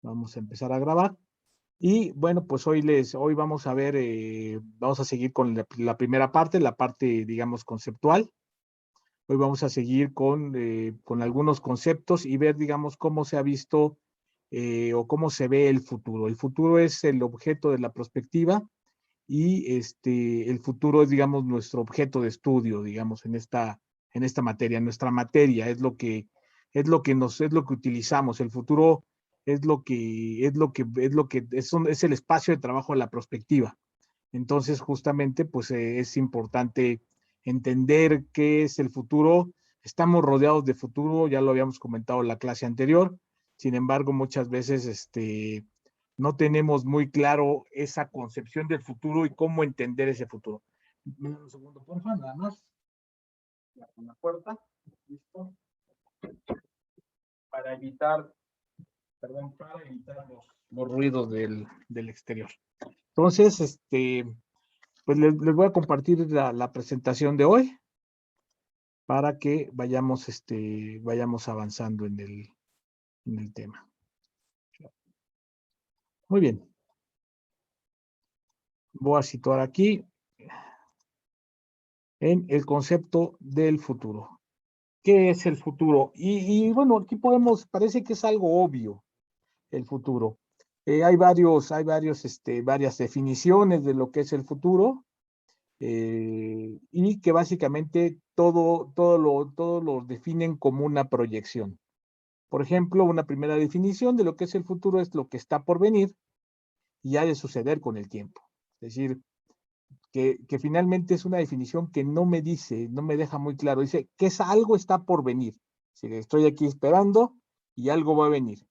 Vamos a empezar a grabar. Y bueno, pues hoy vamos a ver, vamos a seguir con la primera parte, la parte, digamos, conceptual. Hoy vamos a seguir con algunos conceptos y ver, digamos, cómo se ha visto o cómo se ve el futuro. El futuro es el objeto de la prospectiva y el futuro es, digamos, nuestro objeto de estudio, digamos, en esta materia. Nuestra materia es lo que utilizamos. El futuro es el espacio de trabajo de la prospectiva. Entonces, justamente, pues es importante entender qué es el futuro. Estamos rodeados de futuro, ya lo habíamos comentado en la clase anterior. Sin embargo, muchas veces no tenemos muy claro esa concepción del futuro y cómo entender ese futuro. Un segundo, por favor, nada más. Ya con la puerta, listo. Para evitar, perdón, para evitar los ruidos del exterior. Entonces, pues les voy a compartir la presentación de hoy para que vayamos avanzando en el tema. Muy bien. Voy a situar aquí en el concepto del futuro. ¿Qué es el futuro? Y bueno, aquí parece que es algo obvio el futuro. Hay varias definiciones de lo que es el futuro. Y que básicamente todo lo definen como una proyección. Por ejemplo, una primera definición de lo que es el futuro es lo que está por venir y ha de suceder con el tiempo. Es decir, que finalmente es una definición que no me deja muy claro. Dice que algo está por venir. Si estoy aquí esperando y algo va a venir.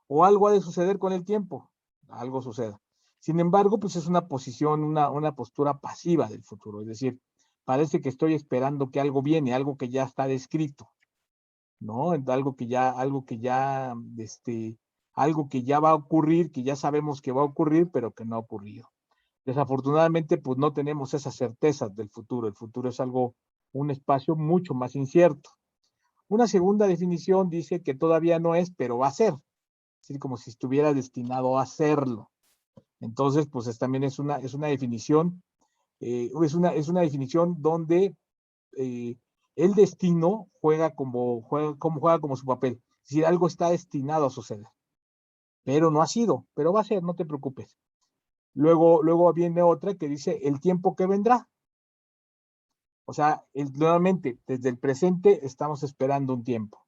O algo ha de suceder con el tiempo. Algo suceda. Sin embargo, pues es una posición, una postura pasiva del futuro. Es decir, parece que estoy esperando que algo viene, algo que ya está descrito, ¿no? Algo que ya va a ocurrir, que ya sabemos que va a ocurrir, pero que no ha ocurrido. Desafortunadamente, pues no tenemos esas certezas del futuro. El futuro es un espacio mucho más incierto. Una segunda definición dice que todavía no es, pero va a ser. Es decir, como si estuviera destinado a hacerlo. Entonces, pues también es una definición, es una definición donde el destino juega como su papel. Es decir, algo está destinado a suceder, pero no ha sido, pero va a ser, no te preocupes. Luego viene otra que dice el tiempo que vendrá. O sea, nuevamente, desde el presente estamos esperando un tiempo,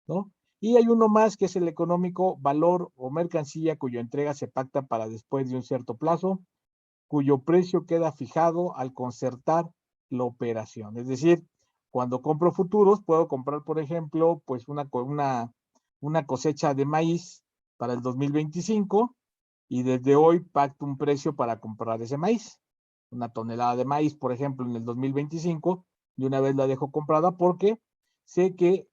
¿no? Y hay uno más que es el económico, valor o mercancía cuya entrega se pacta para después de un cierto plazo, cuyo precio queda fijado al concertar la operación. Es decir, cuando compro futuros, puedo comprar, por ejemplo, pues una cosecha de maíz para el 2025 y desde hoy pacto un precio para comprar ese maíz. Una tonelada de maíz, por ejemplo, en el 2025, y una vez la dejo comprada porque sé que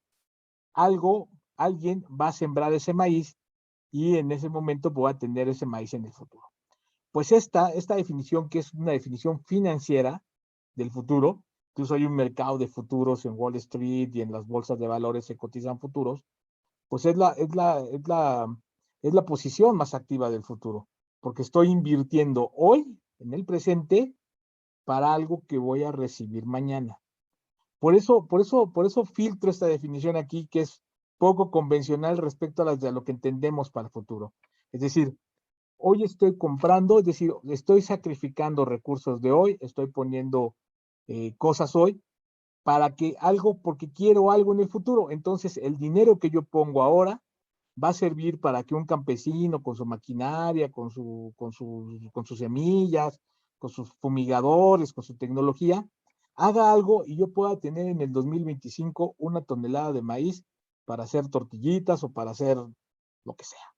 alguien va a sembrar ese maíz y en ese momento voy a tener ese maíz en el futuro. Pues esta definición, que es una definición financiera del futuro, incluso hay un mercado de futuros en Wall Street y en las bolsas de valores se cotizan futuros, pues es la posición más activa del futuro, porque estoy invirtiendo hoy, en el presente, para algo que voy a recibir mañana. Por eso filtro esta definición aquí, que es poco convencional respecto a lo que entendemos para el futuro. Es decir, hoy estoy comprando, es decir, estoy sacrificando recursos de hoy, estoy poniendo cosas hoy porque quiero algo en el futuro. Entonces, el dinero que yo pongo ahora va a servir para que un campesino con su maquinaria, con sus semillas, con sus fumigadores, con su tecnología, haga algo y yo pueda tener en el 2025 una tonelada de maíz para hacer tortillitas o para hacer lo que sea.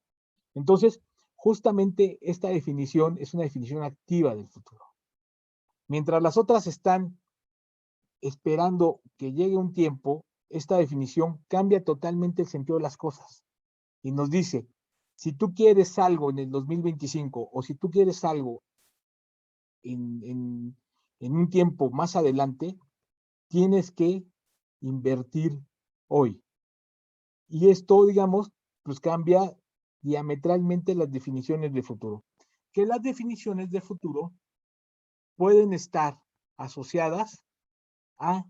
Entonces, justamente esta definición es una definición activa del futuro. Mientras las otras están esperando que llegue un tiempo, esta definición cambia totalmente el sentido de las cosas y nos dice, si tú quieres algo en el 2025 o si tú quieres algo en un tiempo más adelante, tienes que invertir hoy. Y esto, digamos, pues cambia diametralmente las definiciones de futuro. Que las definiciones de futuro pueden estar asociadas a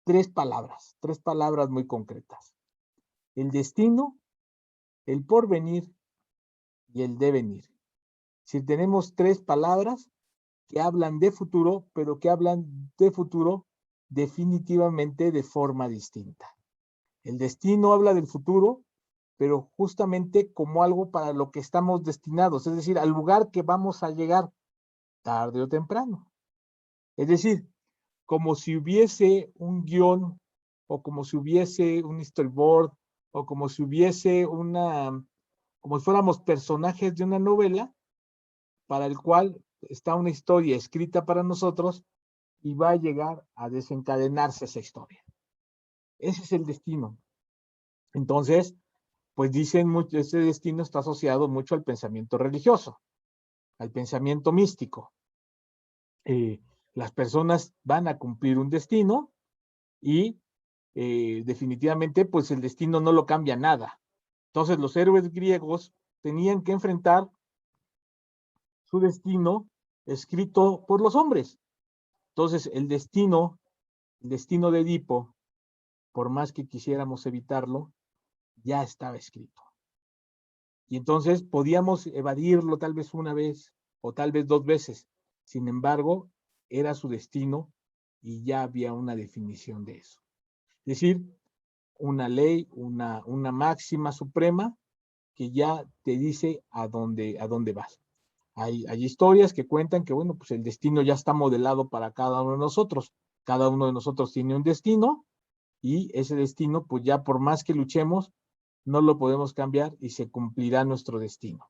tres palabras muy concretas: el destino, el porvenir y el devenir. Si tenemos tres palabras que hablan de futuro, pero que hablan de futuro definitivamente de forma distinta. El destino habla del futuro, pero justamente como algo para lo que estamos destinados, es decir, al lugar que vamos a llegar tarde o temprano. Es decir, como si hubiese un guión, o como si hubiese un storyboard, o como si hubiese como si fuéramos personajes de una novela para el cual está una historia escrita para nosotros y va a llegar a desencadenarse esa historia. Ese es el destino. Entonces, pues dicen mucho, ese destino está asociado mucho al pensamiento religioso, al pensamiento místico. Las personas van a cumplir un destino y definitivamente pues el destino no lo cambia nada. Entonces los héroes griegos tenían que enfrentar su destino escrito por los hombres. Entonces el destino de Edipo, por más que quisiéramos evitarlo, ya estaba escrito. Y entonces podíamos evadirlo tal vez una vez o tal vez dos veces. Sin embargo, era su destino y ya había una definición de eso. Es decir, una ley, una máxima suprema que ya te dice a dónde vas. Hay historias que cuentan que, bueno, pues el destino ya está modelado para cada uno de nosotros. Cada uno de nosotros tiene un destino y ese destino, pues ya por más que luchemos, no lo podemos cambiar y se cumplirá nuestro destino.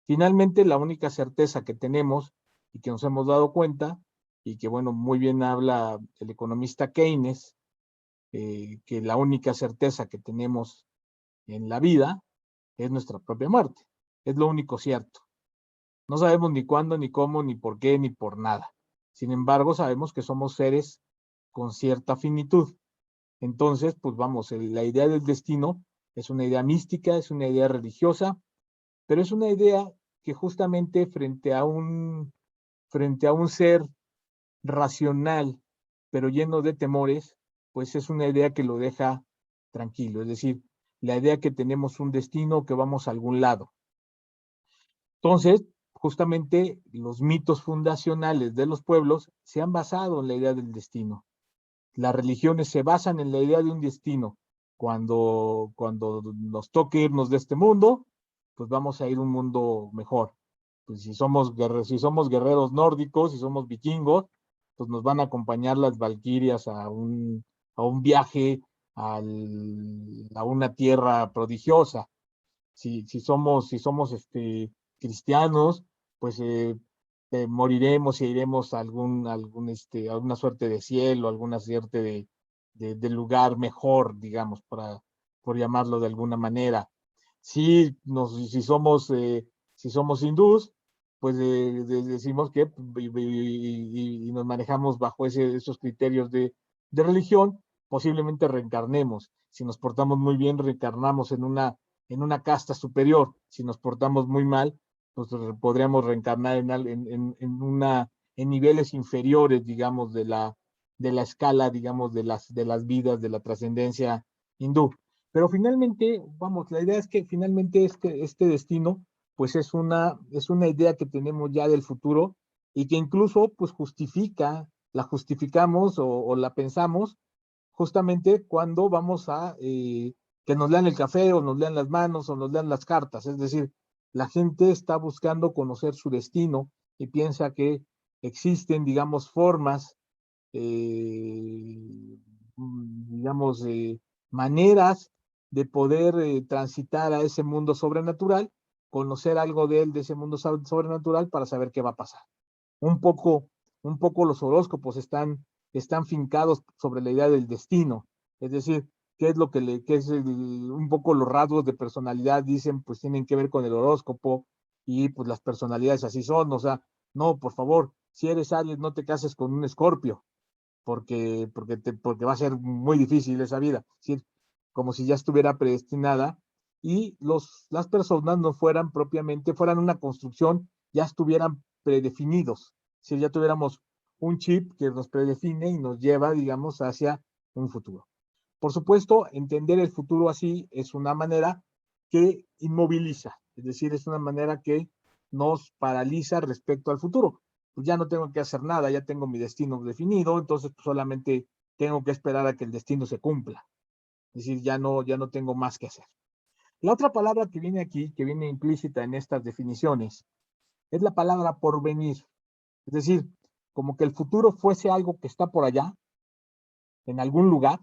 Finalmente, la única certeza que tenemos y que nos hemos dado cuenta, y que, bueno, muy bien habla el economista Keynes, que la única certeza que tenemos en la vida es nuestra propia muerte. Es lo único cierto. No sabemos ni cuándo, ni cómo, ni por qué, ni por nada. Sin embargo, sabemos que somos seres con cierta finitud. Entonces, pues vamos, la idea del destino es una idea mística, es una idea religiosa, pero es una idea que justamente frente a un ser racional, pero lleno de temores, pues es una idea que lo deja tranquilo. Es decir, la idea que tenemos un destino, que vamos a algún lado. Entonces, justamente los mitos fundacionales de los pueblos se han basado en la idea del destino. Las religiones se basan en la idea de un destino. Cuando nos toque irnos de este mundo, pues vamos a ir a un mundo mejor. Pues si somos guerreros nórdicos, si somos vikingos, pues nos van a acompañar las valquirias a un viaje a una tierra prodigiosa. Si somos cristianos, pues moriremos y iremos a alguna suerte de cielo, alguna suerte de lugar mejor, digamos, por llamarlo de alguna manera. Si somos hindús, pues decimos que y nos manejamos bajo esos criterios de religión, posiblemente reencarnemos. Si nos portamos muy bien, reencarnamos en una casta superior. Si nos portamos muy mal, pues podríamos reencarnar en niveles inferiores, digamos, de la escala, digamos, de las vidas, de la trascendencia hindú. Pero finalmente, vamos, la idea es que finalmente este destino, pues es una idea que tenemos ya del futuro y que incluso, pues la justificamos o la pensamos justamente cuando vamos a que nos lean el café o nos lean las manos o nos lean las cartas. Es decir, la gente está buscando conocer su destino y piensa que existen, digamos, formas, digamos, maneras de poder transitar a ese mundo sobrenatural, conocer algo de él, de ese mundo sobrenatural, para saber qué va a pasar. Un poco los horóscopos están fincados sobre la idea del destino, es decir, qué es lo que un poco los rasgos de personalidad dicen, pues tienen que ver con el horóscopo y pues las personalidades así son. O sea, no, por favor, si eres Aries, no te cases con un Escorpio, porque va a ser muy difícil esa vida, es decir, como si ya estuviera predestinada y las personas no fueran propiamente, fueran una construcción, ya estuvieran predefinidos. Si ya tuviéramos un chip que nos predefine y nos lleva, digamos, hacia un futuro. Por supuesto, entender el futuro así es una manera que inmoviliza, es decir, es una manera que nos paraliza respecto al futuro. Pues ya no tengo que hacer nada, ya tengo mi destino definido, entonces pues, solamente tengo que esperar a que el destino se cumpla. Es decir, ya no tengo más que hacer. La otra palabra que viene aquí, que viene implícita en estas definiciones, es la palabra porvenir. Es decir, como que el futuro fuese algo que está por allá, en algún lugar,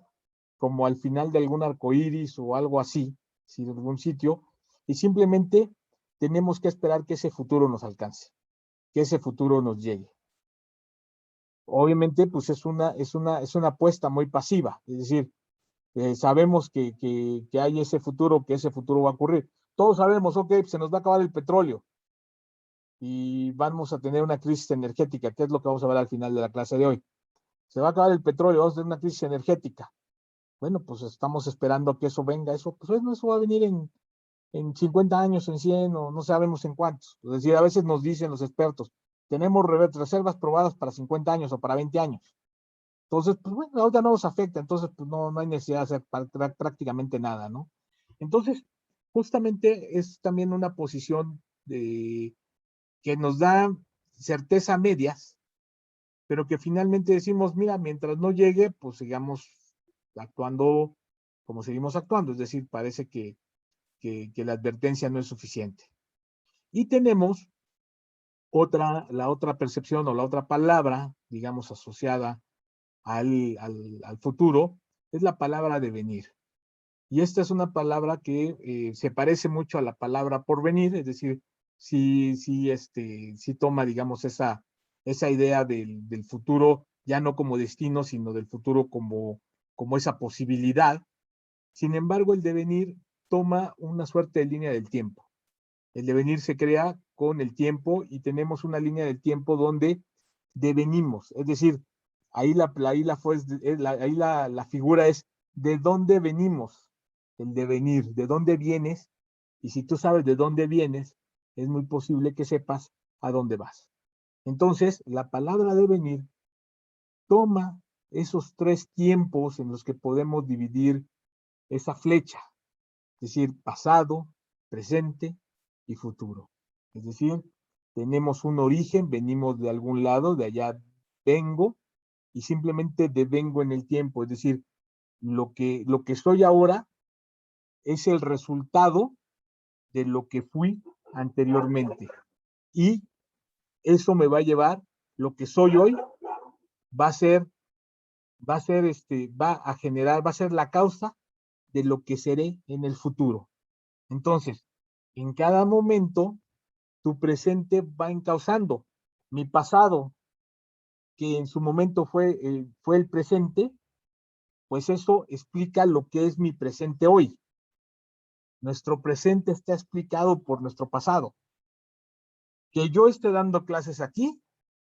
como al final de algún arco iris o algo así, si de algún sitio, y simplemente tenemos que esperar que ese futuro nos alcance, que ese futuro nos llegue. Obviamente, pues es una apuesta muy pasiva, es decir, sabemos que hay ese futuro, que ese futuro va a ocurrir. Todos sabemos, ok, se nos va a acabar el petróleo y vamos a tener una crisis energética, que es lo que vamos a ver al final de la clase de hoy. Se va a acabar el petróleo, vamos a tener una crisis energética. Bueno, pues estamos esperando que eso venga, eso va a venir en 50 años, en 100 o no sabemos en cuántos. Es decir, a veces nos dicen los expertos, tenemos reservas probadas para 50 años o para 20 años. Entonces, pues bueno, ahorita no nos afecta, entonces pues no hay necesidad de hacer prácticamente nada, ¿no? Entonces, justamente es también una posición que nos da certeza a medias, pero que finalmente decimos, mira, mientras no llegue, pues sigamos actuando como seguimos actuando, es decir, parece que la advertencia no es suficiente. Y tenemos la otra percepción o la otra palabra, digamos, asociada al futuro, es la palabra devenir. Y esta es una palabra que se parece mucho a la palabra porvenir, es decir, sí toma, digamos, esa idea del futuro, ya no como destino, sino del futuro como esa posibilidad. Sin embargo, el devenir toma una suerte de línea del tiempo. El devenir se crea con el tiempo y tenemos una línea del tiempo donde devenimos, es decir, ahí la figura es de dónde venimos, el devenir, de dónde vienes, y si tú sabes de dónde vienes, es muy posible que sepas a dónde vas. Entonces, la palabra devenir toma esos tres tiempos en los que podemos dividir esa flecha, es decir, pasado, presente y futuro. Es decir, tenemos un origen, venimos de algún lado, de allá vengo, y simplemente devengo en el tiempo, es decir, lo que soy ahora es el resultado de lo que fui anteriormente. Y eso me va a llevar, lo que soy hoy va a ser, va a generar, va a ser la causa de lo que seré en el futuro. Entonces, en cada momento, tu presente va encauzando. Mi pasado, que en su momento fue el presente, pues eso explica lo que es mi presente hoy. Nuestro presente está explicado por nuestro pasado. Que yo esté dando clases aquí,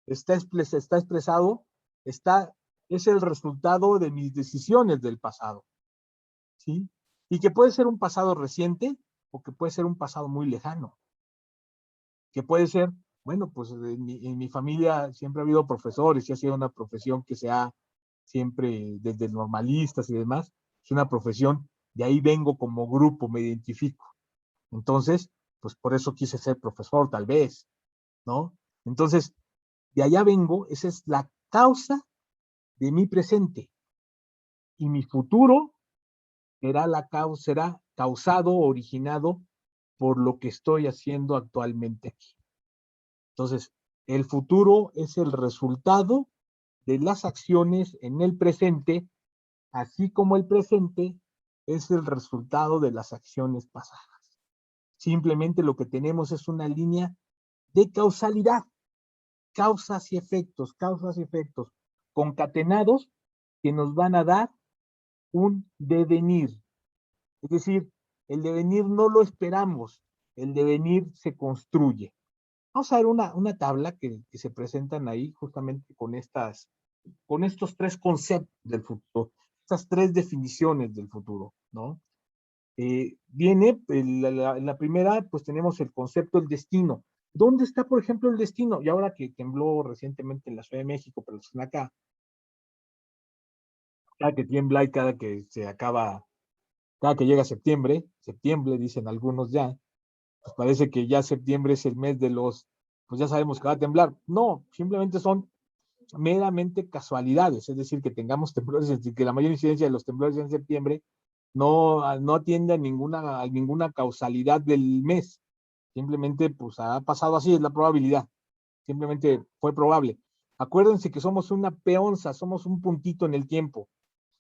está expresado, es el resultado de mis decisiones del pasado, ¿sí? Y que puede ser un pasado reciente o que puede ser un pasado muy lejano. Que puede ser, bueno, pues en mi familia siempre ha habido profesores y ha sido una profesión que se ha siempre, desde normalistas y demás, es una profesión, de ahí vengo como grupo, me identifico. Entonces, pues por eso quise ser profesor, tal vez, ¿no? Entonces, de allá vengo, esa es la causa de mi presente. Y mi futuro será causado, originado por lo que estoy haciendo actualmente aquí. Entonces, el futuro es el resultado de las acciones en el presente, así como el presente es el resultado de las acciones pasadas. Simplemente lo que tenemos es una línea de causalidad, causas y efectos concatenados que nos van a dar un devenir. Es decir, el devenir no lo esperamos, el devenir se construye. Vamos a ver una tabla que se presentan ahí justamente con estos tres conceptos del futuro, estas tres definiciones del futuro, ¿no? Viene, en la primera, pues tenemos el concepto del destino. ¿Dónde está, por ejemplo, el destino? Y ahora que tembló recientemente en la Ciudad de México, pero están acá, cada que tiembla y cada que se acaba, cada que llega septiembre, dicen algunos ya, pues parece que ya septiembre es el mes de los, pues ya sabemos que va a temblar. No, simplemente son meramente casualidades, es decir, que tengamos temblores, es decir, que la mayor incidencia de los temblores en septiembre no atiende a ninguna causalidad del mes. Simplemente, pues ha pasado así, es la probabilidad. Simplemente fue probable. Acuérdense que somos una peonza, somos un puntito en el tiempo.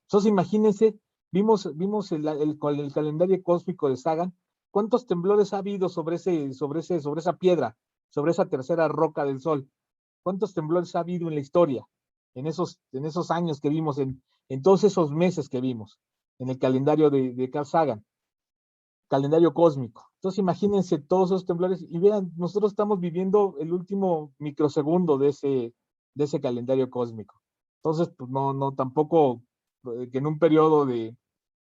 Entonces, imagínense, vimos el calendario cósmico de Sagan, ¿cuántos temblores ha habido sobre esa piedra, sobre esa tercera roca del Sol? ¿Cuántos temblores ha habido en la historia? En esos años que vimos, en todos esos meses que vimos, en el calendario de Carl Sagan, calendario cósmico. Entonces, imagínense todos esos temblores y vean, nosotros estamos viviendo el último microsegundo de ese calendario cósmico. Entonces, pues no, tampoco que en un periodo de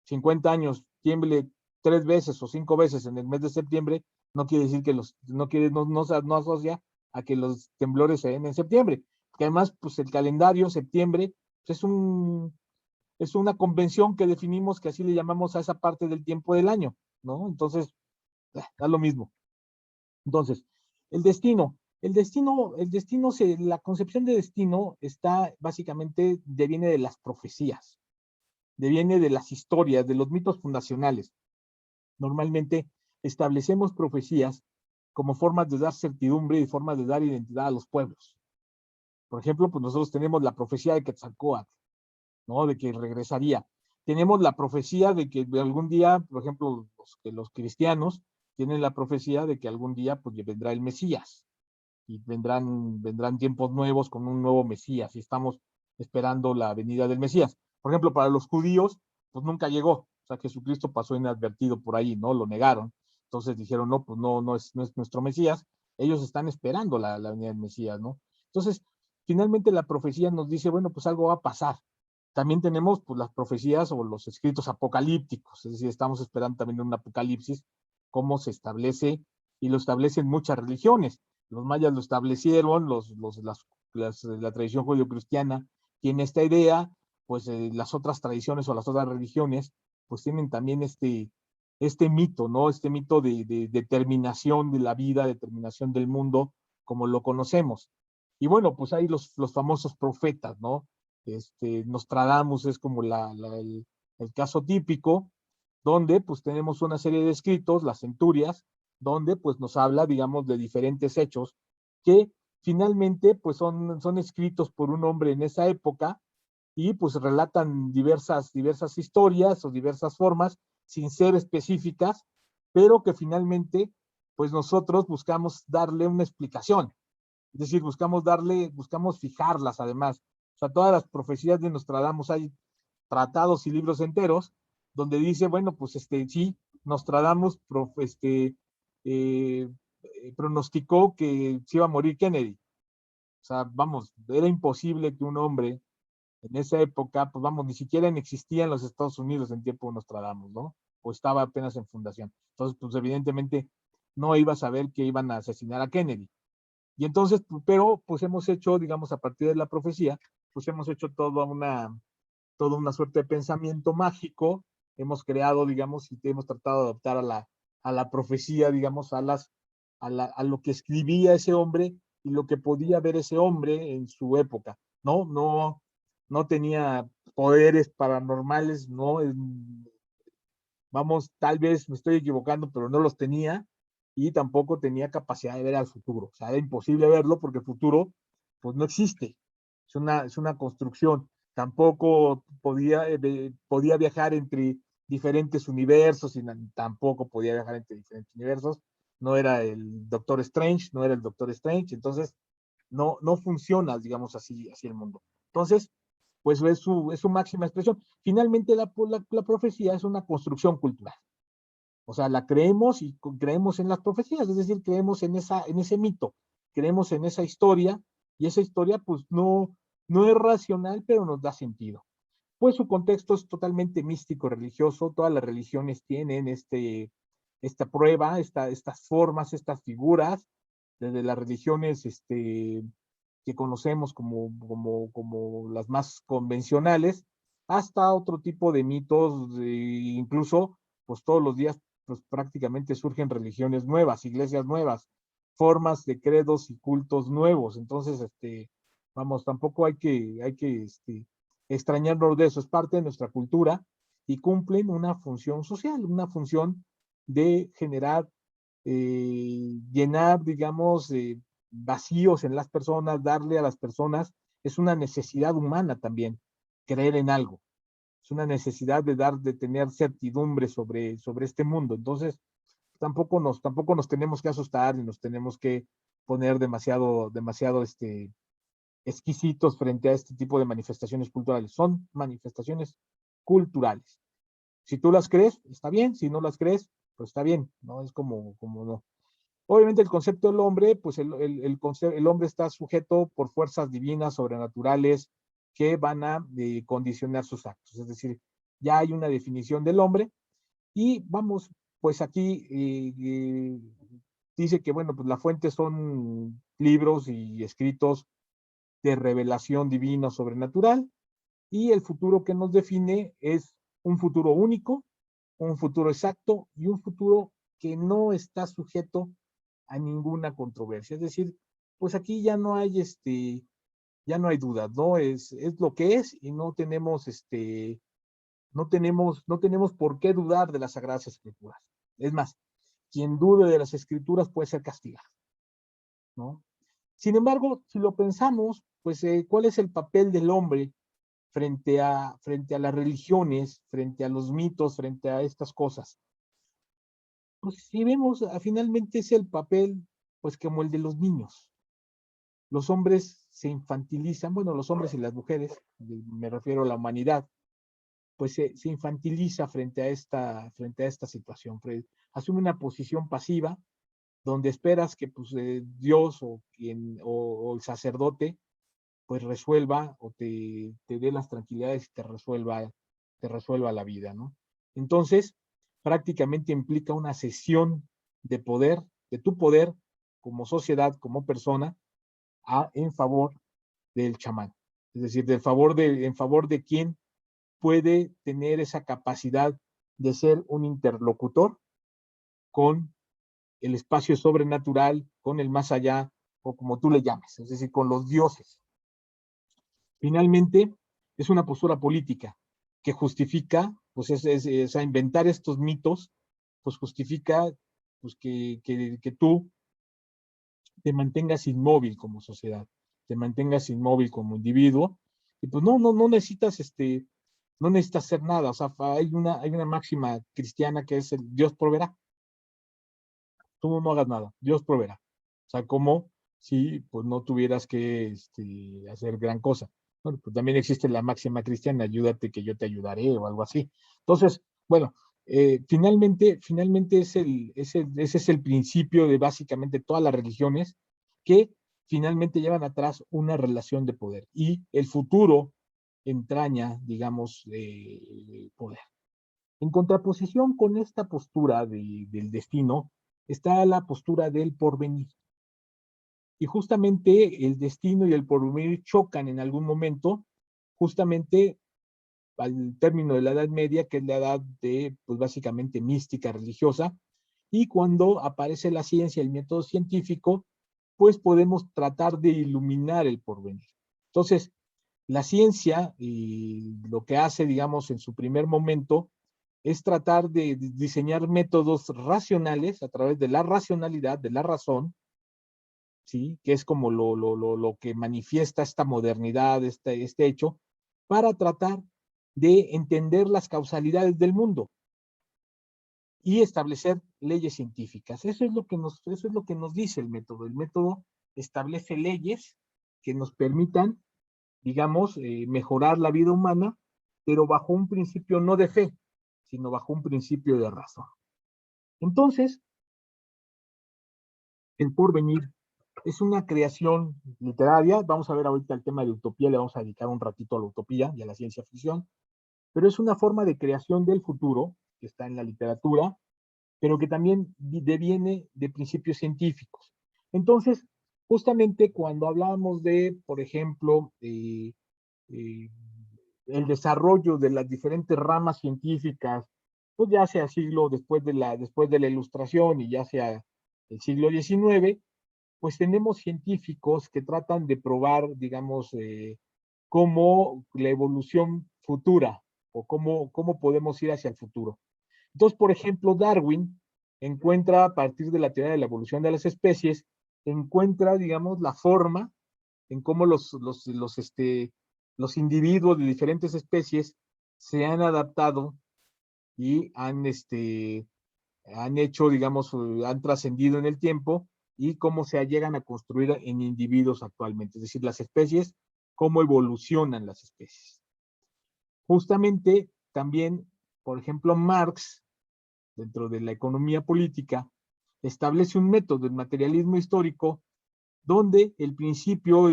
50 años tiemble 3 veces o 5 veces en el mes de septiembre, no quiere decir que no asocia a que los temblores se den en septiembre. Porque además, pues el calendario, septiembre, pues es una convención que definimos que así le llamamos a esa parte del tiempo del año, ¿no? Entonces, da lo mismo. Entonces, la concepción de destino está básicamente, deviene de las profecías, deviene de las historias, de los mitos fundacionales. Normalmente establecemos profecías como formas de dar certidumbre y formas de dar identidad a los pueblos. Por ejemplo, pues nosotros tenemos la profecía de Quetzalcóatl, ¿no? De que regresaría. Tenemos la profecía de que algún día, por ejemplo, los cristianos tienen la profecía de que algún día pues vendrá el Mesías y vendrán tiempos nuevos con un nuevo Mesías y estamos esperando la venida del Mesías. Por ejemplo, para los judíos, pues nunca llegó. O sea, Jesucristo pasó inadvertido por ahí, ¿no? Lo negaron. Entonces dijeron, no, pues no es nuestro Mesías. Ellos están esperando la venida del Mesías, ¿no? Entonces, finalmente la profecía nos dice, bueno, pues algo va a pasar. También tenemos pues las profecías o los escritos apocalípticos, es decir, estamos esperando también un apocalipsis, cómo se establece, y lo establecen muchas religiones. Los mayas lo establecieron, la tradición judio-cristiana tiene esta idea, pues las otras tradiciones o las otras religiones, pues tienen también este mito, ¿no? Este mito de determinación de la vida, determinación del mundo, como lo conocemos. Y bueno, pues hay los famosos profetas, ¿no? Nostradamus es como el caso típico, donde pues tenemos una serie de escritos, las centurias, donde pues nos habla, digamos, de diferentes hechos que finalmente pues son escritos por un hombre en esa época y pues relatan diversas historias o diversas formas sin ser específicas, pero que finalmente pues nosotros buscamos darle una explicación. Es decir, buscamos fijarlas además. O sea, todas las profecías de Nostradamus, hay tratados y libros enteros donde dice, bueno, pues sí, Nostradamus pronosticó que se iba a morir Kennedy. O sea, vamos, era imposible que un hombre en esa época, pues vamos, ni siquiera existía en los Estados Unidos en tiempo de Nostradamus, ¿no? O estaba apenas en fundación. Entonces, pues evidentemente no iba a saber que iban a asesinar a Kennedy. Y entonces, pero pues hemos hecho, digamos, a partir de la profecía, pues hemos hecho toda una suerte de pensamiento mágico, hemos creado, digamos, y hemos tratado de adaptar a la profecía, digamos, a lo que escribía ese hombre y lo que podía ver ese hombre en su época, ¿no? No tenía poderes paranormales, ¿no? Vamos, tal vez me estoy equivocando, pero no los tenía y tampoco tenía capacidad de ver al futuro. O sea, era imposible verlo porque el futuro, pues no existe. Es una construcción. Tampoco podía viajar entre diferentes universos y tampoco podía viajar entre diferentes universos. No era el Doctor Strange, no era el Doctor Strange. Entonces, no funciona, digamos así el mundo. Entonces, pues es su máxima expresión. Finalmente, la profecía es una construcción cultural. O sea, la creemos y creemos en las profecías, es decir, creemos en ese mito, creemos en esa historia, y esa historia, pues no es racional, pero nos da sentido. pues su contexto es totalmente místico, religioso. Todas las religiones tienen esta prueba, estas formas, estas figuras, desde las religiones que conocemos como las más convencionales, hasta otro tipo de mitos, incluso, pues todos los días, pues prácticamente surgen religiones nuevas, iglesias nuevas, formas de credos y cultos nuevos. Entonces, vamos, tampoco hay que extrañarnos de eso, es parte de nuestra cultura y cumplen una función social, una función de generar, llenar, digamos, vacíos en las personas, darle a las personas, es una necesidad humana también, creer en algo, es una necesidad de tener certidumbre sobre este mundo. Entonces, tampoco nos tenemos que asustar y nos tenemos que poner demasiado exquisitos frente a este tipo de manifestaciones culturales. Son manifestaciones culturales. Si tú las crees, está bien. Si no las crees, pues está bien. No es como no. Obviamente el concepto del hombre, pues el hombre está sujeto por fuerzas divinas, sobrenaturales, que van a condicionar sus actos. Es decir, ya hay una definición del hombre y vamos, pues aquí dice que, bueno, pues la fuente son libros y escritos de revelación divina sobrenatural, y el futuro que nos define es un futuro único, un futuro exacto y un futuro que no está sujeto a ninguna controversia. Es decir, pues aquí ya no hay dudas, ¿no? Es lo que es y no tenemos por qué dudar de las Sagradas Escrituras. Es más, quien dude de las Escrituras puede ser castigado, ¿no? Sin embargo, si lo pensamos, pues, ¿cuál es el papel del hombre frente a las religiones, frente a los mitos, frente a estas cosas? Pues si vemos, finalmente es el papel, pues como el de los niños. Los hombres se infantilizan, bueno, los hombres y las mujeres, me refiero a la humanidad, pues se infantiliza frente a esta situación. Asume una posición pasiva donde esperas que pues, Dios o el sacerdote pues resuelva o te dé las tranquilidades y te resuelva la vida, ¿no? Entonces, prácticamente implica una cesión de poder, de tu poder como sociedad, como persona, en favor del chamán. Es decir, en favor de quien puede tener esa capacidad de ser un interlocutor con el espacio sobrenatural, con el más allá, o como tú le llames, es decir, con los dioses. Finalmente, es una postura política que justifica, pues a inventar estos mitos, pues justifica pues, que tú te mantengas inmóvil como sociedad, te mantengas inmóvil como individuo, y pues no necesitas hacer nada. O sea, hay una máxima cristiana que es el Dios proveerá. Tú no hagas nada, Dios proveerá. O sea, como si pues no tuvieras que hacer gran cosa. Bueno, pues también existe la máxima cristiana, ayúdate que yo te ayudaré o algo así. Entonces, bueno, finalmente ese es el principio de básicamente todas las religiones que finalmente llevan atrás una relación de poder y el futuro entraña, digamos, poder. En contraposición con esta postura del destino está la postura del porvenir. Y justamente el destino y el porvenir chocan en algún momento, justamente al término de la Edad Media, que es la edad pues básicamente mística, religiosa, y cuando aparece la ciencia, el método científico, pues podemos tratar de iluminar el porvenir. Entonces, la ciencia, lo que hace, digamos, en su primer momento, es tratar de diseñar métodos racionales a través de la racionalidad, de la razón, ¿sí? Que es como lo que manifiesta esta modernidad, este hecho, para tratar de entender las causalidades del mundo y establecer leyes científicas. Eso es lo que nos dice el método. El método establece leyes que nos permitan, digamos, mejorar la vida humana, pero bajo un principio no de fe, sino bajo un principio de razón. Entonces, el porvenir es una creación literaria. Vamos a ver ahorita el tema de utopía, le vamos a dedicar un ratito a la utopía y a la ciencia ficción. pero es una forma de creación del futuro que está en la literatura, pero que también deviene de principios científicos. Entonces, justamente cuando hablábamos de, por ejemplo, eh, el desarrollo de las diferentes ramas científicas, pues ya sea siglo después de la Ilustración y ya sea el siglo XIX, pues tenemos científicos que tratan de probar, digamos, cómo la evolución futura o cómo podemos ir hacia el futuro. Entonces, por ejemplo, Darwin encuentra a partir de la teoría de la evolución de las especies, encuentra, digamos, la forma en cómo los individuos de diferentes especies se han adaptado y han hecho, digamos, han trascendido en el tiempo y cómo se llegan a construir en individuos actualmente, es decir, las especies, cómo evolucionan las especies. Justamente también, por ejemplo, Marx, dentro de la economía política, establece un método, el materialismo histórico, donde el principio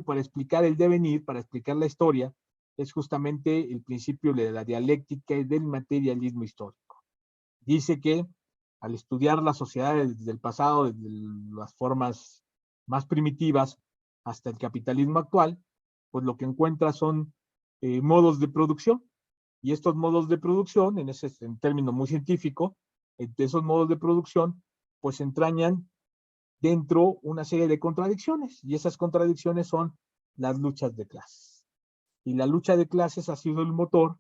para explicar el devenir, para explicar la historia, es justamente el principio de la dialéctica y del materialismo histórico. Dice que al estudiar las sociedades del pasado, desde las formas más primitivas hasta el capitalismo actual, pues lo que encuentra son modos de producción, y estos modos de producción, en término muy científico, esos modos de producción, pues entrañan dentro una serie de contradicciones, y esas contradicciones son las luchas de clases. Y la lucha de clases ha sido el motor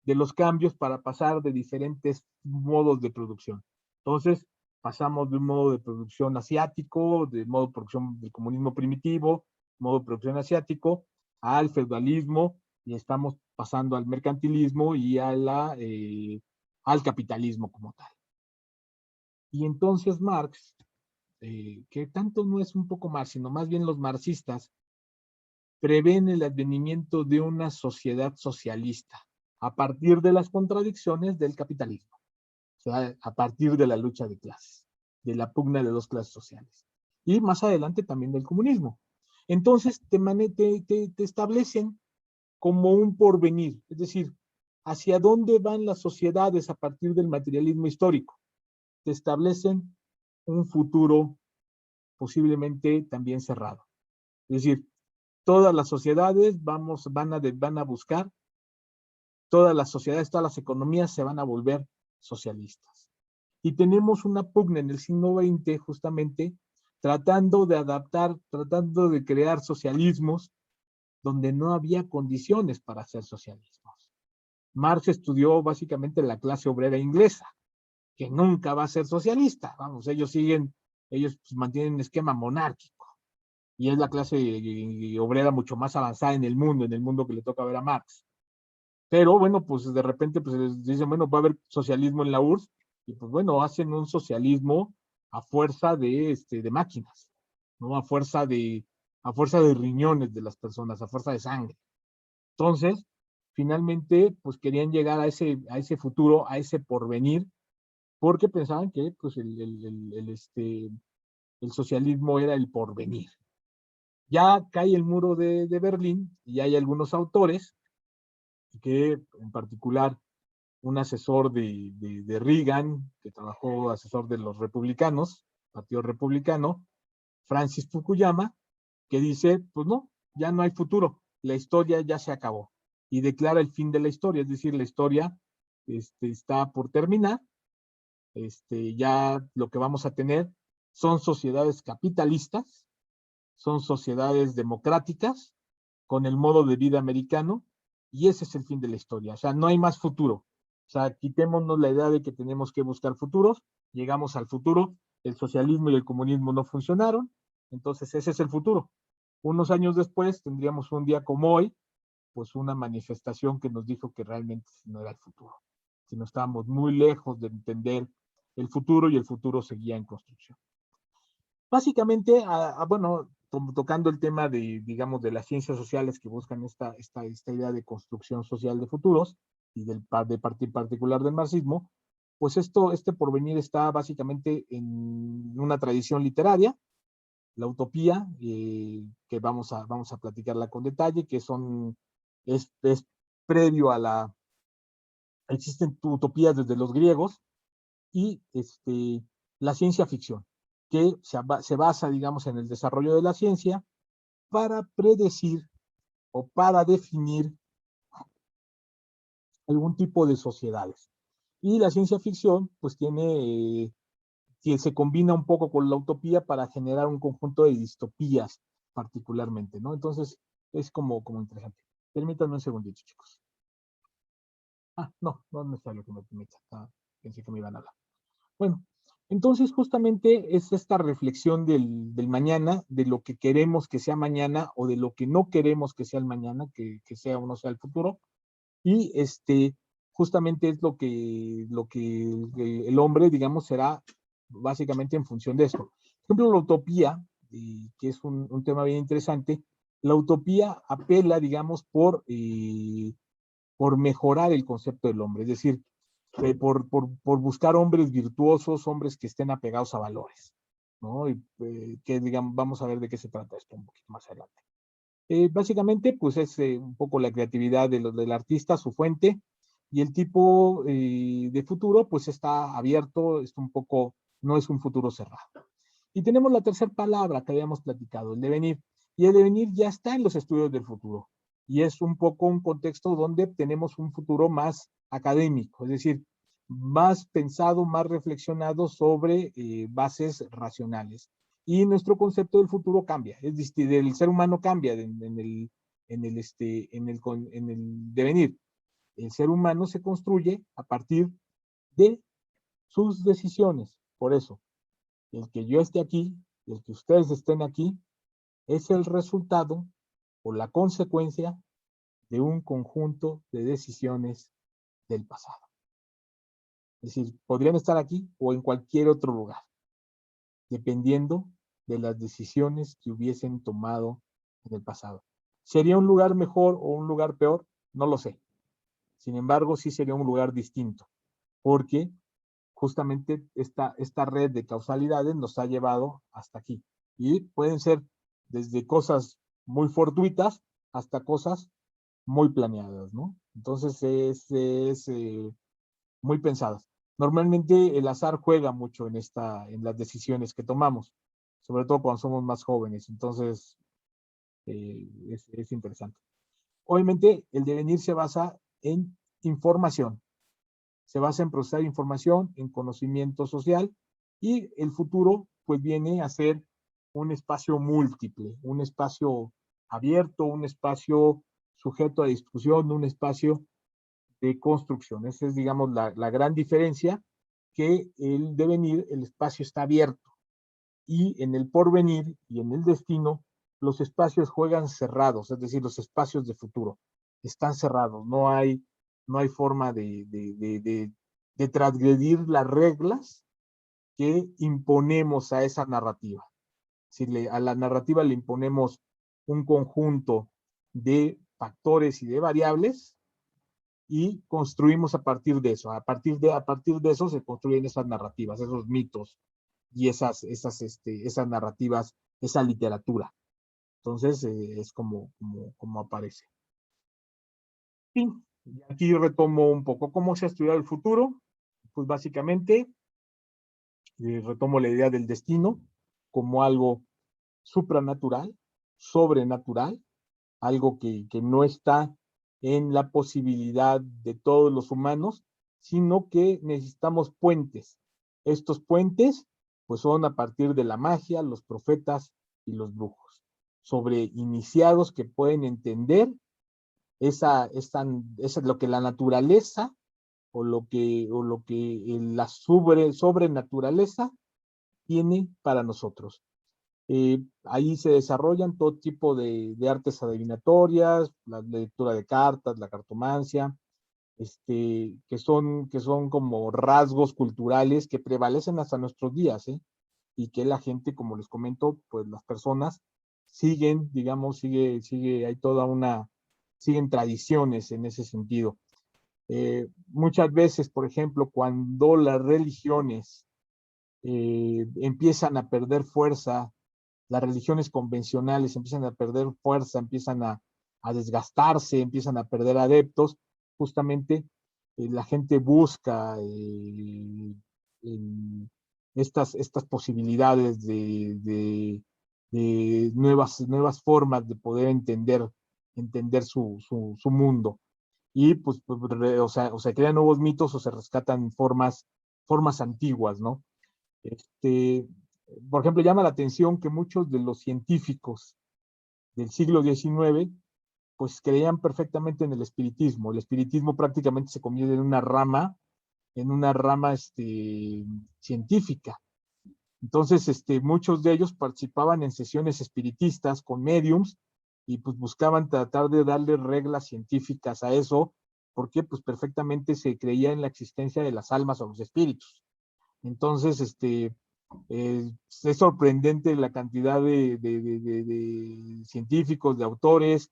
de los cambios para pasar de diferentes modos de producción. Entonces, pasamos de un modo de producción asiático, de modo de producción del comunismo primitivo, modo de producción asiático, al feudalismo, y estamos pasando al mercantilismo y al capitalismo como tal. Y entonces Marx, que tanto no es un poco más, sino más bien los marxistas, prevén el advenimiento de una sociedad socialista a partir de las contradicciones del capitalismo, o sea, a partir de la lucha de clases, de la pugna de dos clases sociales, y más adelante también del comunismo. Entonces te establecen como un porvenir, es decir, hacia dónde van las sociedades a partir del materialismo histórico. Te establecen un futuro posiblemente también cerrado. Es decir, todas las sociedades van a buscar, todas las sociedades, todas las economías se van a volver socialistas. Y tenemos una pugna en el siglo XX justamente tratando de adaptar, tratando de crear socialismos donde no había condiciones para hacer socialismos. Marx estudió básicamente la clase obrera inglesa, que nunca va a ser socialista. Vamos, ellos mantienen un esquema monárquico. Y es la clase obrera mucho más avanzada en el mundo que le toca ver a Marx. Pero bueno, pues de repente pues dicen, bueno, va a haber socialismo en la URSS, y pues bueno, hacen un socialismo a fuerza de máquinas, ¿no? A fuerza de riñones de las personas, a fuerza de sangre. Entonces, finalmente, pues querían llegar a ese futuro, a ese porvenir, porque pensaban que pues el socialismo era el porvenir. Ya cae el muro de Berlín y hay algunos autores que, en particular, un asesor de Reagan, que trabajó asesor de los republicanos, Partido Republicano, Francis Fukuyama, que dice, pues no, ya no hay futuro, la historia ya se acabó, y declara el fin de la historia, es decir, la historia está por terminar, ya lo que vamos a tener son sociedades capitalistas, son sociedades democráticas, con el modo de vida americano, y ese es el fin de la historia. O sea, no hay más futuro. O sea, quitémonos la idea de que tenemos que buscar futuros, llegamos al futuro, el socialismo y el comunismo no funcionaron, entonces ese es el futuro. Unos años después tendríamos un día como hoy, pues una manifestación que nos dijo que realmente no era el futuro, sino estábamos muy lejos de entender el futuro y el futuro seguía en construcción. Básicamente, bueno, tocando el tema digamos, de las ciencias sociales que buscan esta idea de construcción social de futuros y de particular del marxismo, pues este porvenir está básicamente en una tradición literaria, la utopía, que vamos a platicarla con detalle, que es previo existen utopías desde los griegos, y la ciencia ficción, que se basa, digamos, en el desarrollo de la ciencia para predecir o para definir algún tipo de sociedades. Y la ciencia ficción, pues que se combina un poco con la utopía para generar un conjunto de distopías particularmente, ¿no? Entonces, es como interesante. Permítanme un segundito, chicos. No es necesario que me permita. Pensé que me iban a hablar. Bueno, entonces justamente es esta reflexión del mañana, de lo que queremos que sea mañana o de lo que no queremos que sea el mañana, que sea o no sea el futuro. Y justamente es lo que el hombre, digamos, será básicamente en función de esto. Por ejemplo, la utopía, que es un tema bien interesante, la utopía apela, digamos, por mejorar el concepto del hombre, es decir, por buscar hombres virtuosos, hombres que estén apegados a valores, ¿no? Y que, digamos, vamos a ver de qué se trata esto un poquito más adelante. Básicamente, pues es un poco la creatividad del artista, su fuente, y el tipo de futuro, pues está abierto, no es un futuro cerrado. Y tenemos la tercera palabra que habíamos platicado, el devenir. Y el devenir ya está en los estudios del futuro. Y es un poco un contexto donde tenemos un futuro más académico, es decir, más pensado, más reflexionado sobre bases racionales. Y nuestro concepto del futuro cambia, del ser humano cambia en el devenir. El ser humano se construye a partir de sus decisiones. Por eso, el que yo esté aquí, el que ustedes estén aquí, es el resultado o la consecuencia de un conjunto de decisiones del pasado. Es decir, podrían estar aquí o en cualquier otro lugar, dependiendo de las decisiones que hubiesen tomado en el pasado. ¿Sería un lugar mejor o un lugar peor? No lo sé. Sin embargo, sí sería un lugar distinto, porque justamente esta red de causalidades nos ha llevado hasta aquí. Y pueden ser desde cosas muy fortuitas hasta cosas muy planeadas, ¿no? Entonces es muy pensadas. Normalmente el azar juega mucho en las decisiones que tomamos, sobre todo cuando somos más jóvenes. Entonces es interesante. Obviamente el devenir se basa en información, se basa en procesar información, en conocimiento social, y el futuro pues viene a ser un espacio múltiple, un espacio abierto, un espacio sujeto a discusión, un espacio de construcción. Esa es, digamos, la gran diferencia, que el devenir, el espacio está abierto, y en el porvenir y en el destino, los espacios juegan cerrados, es decir, los espacios de futuro están cerrados, no hay forma de transgredir las reglas que imponemos a esa narrativa. Si a la narrativa le imponemos un conjunto de factores y de variables, y construimos a partir de eso. A partir de eso se construyen esas narrativas, esos mitos y esas narrativas, esa literatura. Entonces, es como aparece. Y aquí retomo un poco cómo se ha estudiado el futuro. Pues básicamente, retomo la idea del destino como algo supranatural, sobrenatural, algo que no está en la posibilidad de todos los humanos, sino que necesitamos puentes. Estos puentes, pues son a partir de la magia, los profetas y los brujos, sobre iniciados que pueden entender lo que la naturaleza o lo que la sobrenaturaleza tiene para nosotros. Ahí se desarrollan todo tipo de artes adivinatorias, la lectura de cartas, la cartomancia, que son como rasgos culturales que prevalecen hasta nuestros días, ¿eh? Y que la gente, como les comento, pues las personas siguen, digamos, siguen tradiciones en ese sentido. Muchas veces, por ejemplo, cuando las religiones empiezan a perder fuerza, las religiones convencionales empiezan a perder fuerza, empiezan a desgastarse, empiezan a perder adeptos, justamente la gente busca estas posibilidades de nuevas formas de poder entender su mundo. Y pues, o sea, crean nuevos mitos o se rescatan formas antiguas, ¿no? Este, por ejemplo, llama la atención que muchos de los científicos del siglo XIX pues creían perfectamente en el espiritismo. El espiritismo prácticamente se convierte en una rama científica. Entonces, muchos de ellos participaban en sesiones espiritistas con mediums y pues buscaban tratar de darle reglas científicas a eso, porque pues perfectamente se creía en la existencia de las almas o los espíritus. Entonces, es sorprendente la cantidad de científicos, de autores,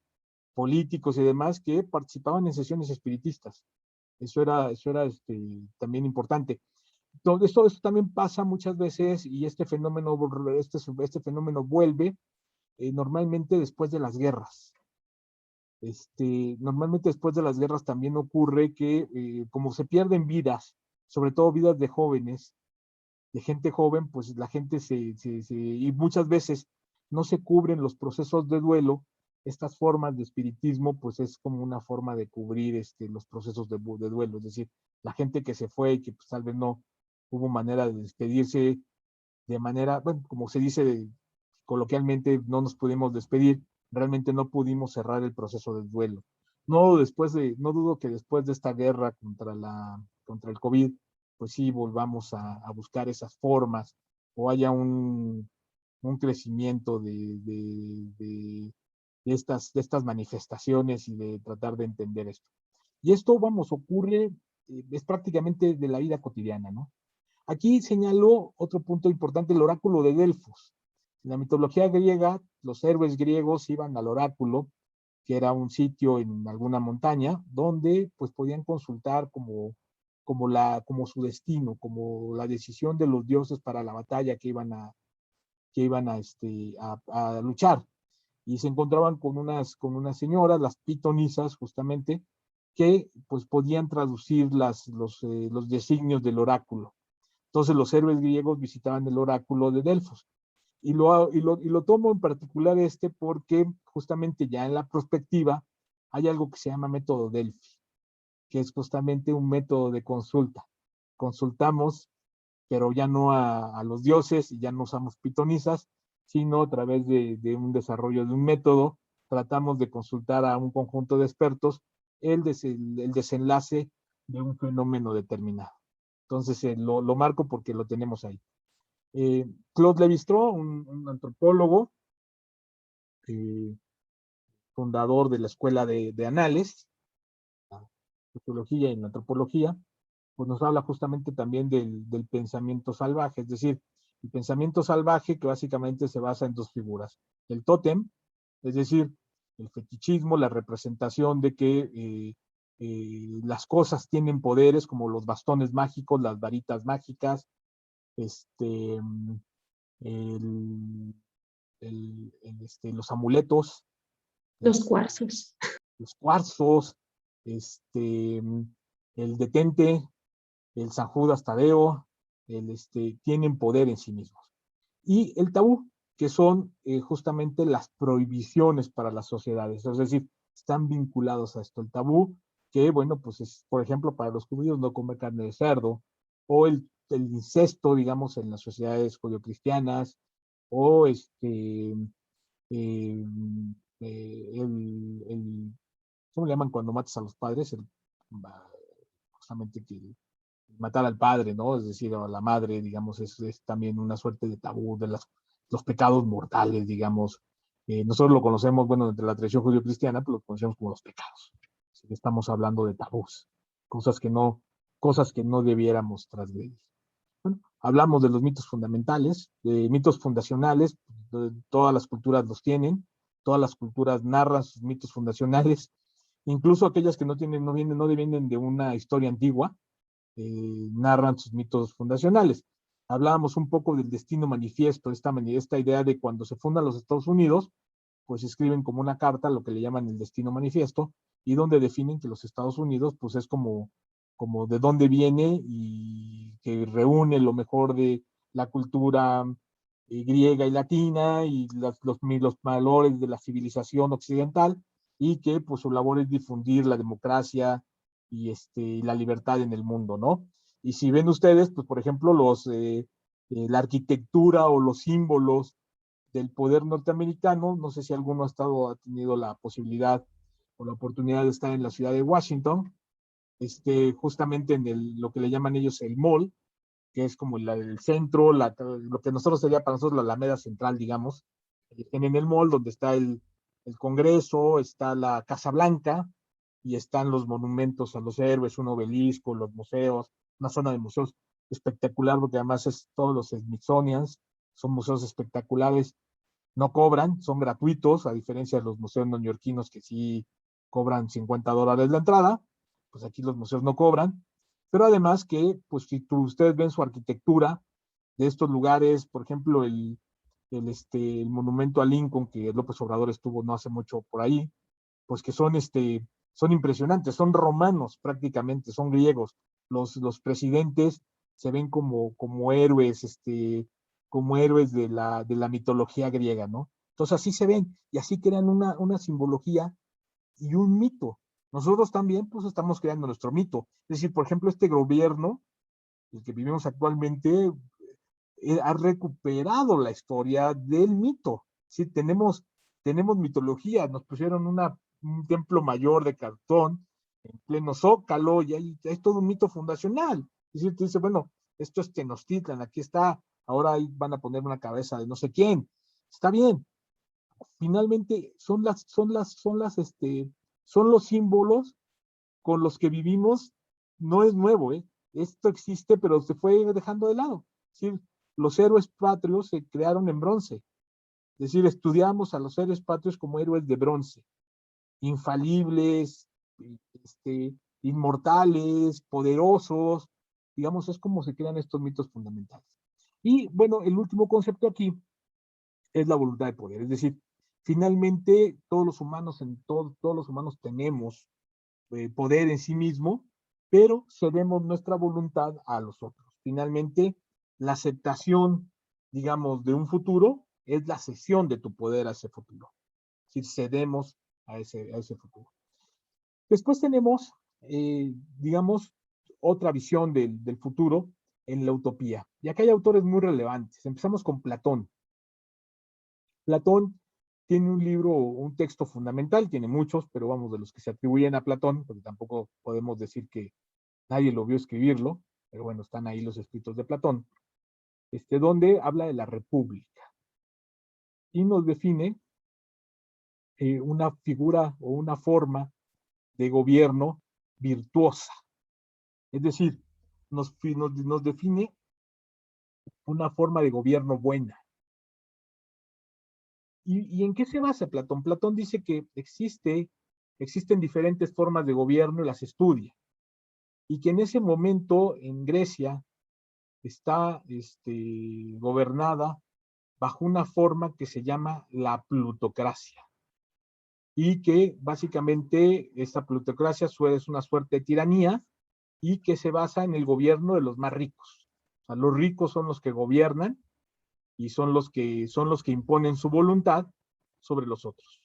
políticos y demás que participaban en sesiones espiritistas. Eso era también importante. Todo esto también pasa muchas veces y este fenómeno vuelve normalmente después de las guerras. Normalmente después de las guerras también ocurre que como se pierden vidas, sobre todo vidas de jóvenes, de gente joven, pues la gente y muchas veces no se cubren los procesos de duelo. Estas formas de espiritismo, pues es como una forma de cubrir los procesos de duelo, es decir, la gente que se fue y que pues, tal vez no hubo manera de despedirse de manera, bueno, como se dice coloquialmente, no nos pudimos despedir, realmente no pudimos cerrar el proceso de duelo. No dudo que después de esta guerra contra el COVID, pues sí volvamos a buscar esas formas o haya un crecimiento de estas manifestaciones y de tratar de entender esto. Y esto, vamos, ocurre, es prácticamente de la vida cotidiana, ¿no? Aquí señaló otro punto importante, el oráculo de Delfos. En la mitología griega, los héroes griegos iban al oráculo, que era un sitio en alguna montaña, donde pues podían consultar como su destino, como la decisión de los dioses para la batalla que iban a luchar. Y se encontraban con unas señoras, las pitonisas, justamente, que pues podían traducir los designios del oráculo. Entonces los héroes griegos visitaban el oráculo de Delfos. Y lo tomo en particular porque justamente ya en la prospectiva hay algo que se llama método Delphi, que es justamente un método de consulta. Consultamos, pero ya no a los dioses y ya no usamos pitonisas, sino a través de un desarrollo de un método, tratamos de consultar a un conjunto de expertos el desenlace de un fenómeno determinado. Entonces lo marco porque lo tenemos ahí. Claude Lévi-Strauss, un antropólogo, eh, fundador de la Escuela de Anales, la sociología y la antropología, pues nos habla justamente también del pensamiento salvaje, es decir, el pensamiento salvaje que básicamente se basa en dos figuras. El tótem, es decir, el fetichismo, la representación de que las cosas tienen poderes como los bastones mágicos, las varitas mágicas, este, el, los amuletos, Los cuarzos. los cuarzos, el detente, el San Judas Tadeo, tienen poder en sí mismos. Y el tabú, que son justamente las prohibiciones para las sociedades, es decir, están vinculados a esto. El tabú, que bueno, pues es, por ejemplo, para los judíos no comer carne de cerdo, o el incesto, digamos, en las sociedades judio-cristianas, o eh, ¿cómo le llaman cuando matas a los padres? Justamente que matar al padre, ¿no? Es decir, a la madre, digamos, es también una suerte de tabú de los pecados mortales, digamos. Nosotros lo conocemos, bueno, entre la tradición judío-cristiana, pues lo conocemos como los pecados. Así que estamos hablando de tabús, cosas que no debiéramos transgredir. Bueno, hablamos de los mitos fundamentales, de mitos fundacionales, todas las culturas los tienen, todas las culturas narran sus mitos fundacionales, incluso aquellas que no vienen de una historia antigua, narran sus mitos fundacionales. Hablábamos un poco del destino manifiesto, esta idea de cuando se fundan los Estados Unidos, pues escriben como una carta lo que le llaman el destino manifiesto, y donde definen que los Estados Unidos, pues es como como de dónde viene y que reúne lo mejor de la cultura griega y latina y los valores de la civilización occidental, y que pues su labor es difundir la democracia y la libertad en el mundo, ¿no? Y si ven ustedes, pues por ejemplo, la arquitectura o los símbolos del poder norteamericano, no sé si alguno ha tenido la posibilidad o la oportunidad de estar en la ciudad de Washington, justamente en lo que le llaman ellos el mall, que es como el centro, lo que nosotros sería para nosotros la Alameda Central, digamos. Estén en el mall donde está el Congreso, está la Casa Blanca y están los monumentos a los héroes, un obelisco, los museos, una zona de museos espectacular, porque además es todos los Smithsonians, son museos espectaculares, no cobran, son gratuitos, a diferencia de los museos neoyorquinos que sí cobran $50 la entrada, pues aquí los museos no cobran, pero además que, pues si ustedes ven su arquitectura de estos lugares, por ejemplo, el monumento a Lincoln, que López Obrador estuvo no hace mucho por ahí, pues que son impresionantes, son romanos prácticamente, son griegos. Los presidentes se ven como héroes de la mitología griega, ¿no? Entonces así se ven y así crean una simbología y un mito. Nosotros también, pues, estamos creando nuestro mito. Es decir, por ejemplo, este gobierno, el que vivimos actualmente, ha recuperado la historia del mito. Sí, tenemos mitología, nos pusieron un templo mayor de cartón en pleno Zócalo y hay todo un mito fundacional. Es decir, te dice, bueno, esto es Tenochtitlan, aquí está, ahora ahí van a poner una cabeza de no sé quién. Está bien. Finalmente son los símbolos con los que vivimos, no es nuevo, ¿eh? Esto existe, pero se fue dejando de lado. Es decir, los héroes patrios se crearon en bronce. Es decir, estudiamos a los héroes patrios como héroes de bronce, infalibles, inmortales, poderosos. Digamos, es como se crean estos mitos fundamentales. Y bueno, el último concepto aquí es la voluntad de poder. Es decir, finalmente todos los humanos tenemos poder en sí mismo, pero cedemos nuestra voluntad a los otros. Finalmente, la aceptación, digamos, de un futuro es la cesión de tu poder a ese futuro. Es decir, cedemos a ese futuro. Después tenemos, digamos, otra visión del futuro en la utopía. Y acá hay autores muy relevantes. Empezamos con Platón. Platón tiene un libro, un texto fundamental, tiene muchos, pero vamos, de los que se atribuyen a Platón, porque tampoco podemos decir que nadie lo vio escribirlo, pero bueno, están ahí los escritos de Platón, donde habla de la república y nos define una figura o una forma de gobierno virtuosa. Es decir, nos define una forma de gobierno buena. ¿Y en qué se basa Platón? Platón dice que existen diferentes formas de gobierno y las estudia. Y que en ese momento en Grecia está gobernada bajo una forma que se llama la plutocracia. Y que básicamente esta plutocracia es una suerte de tiranía y que se basa en el gobierno de los más ricos. O sea, los ricos son los que gobiernan y son los que imponen su voluntad sobre los otros.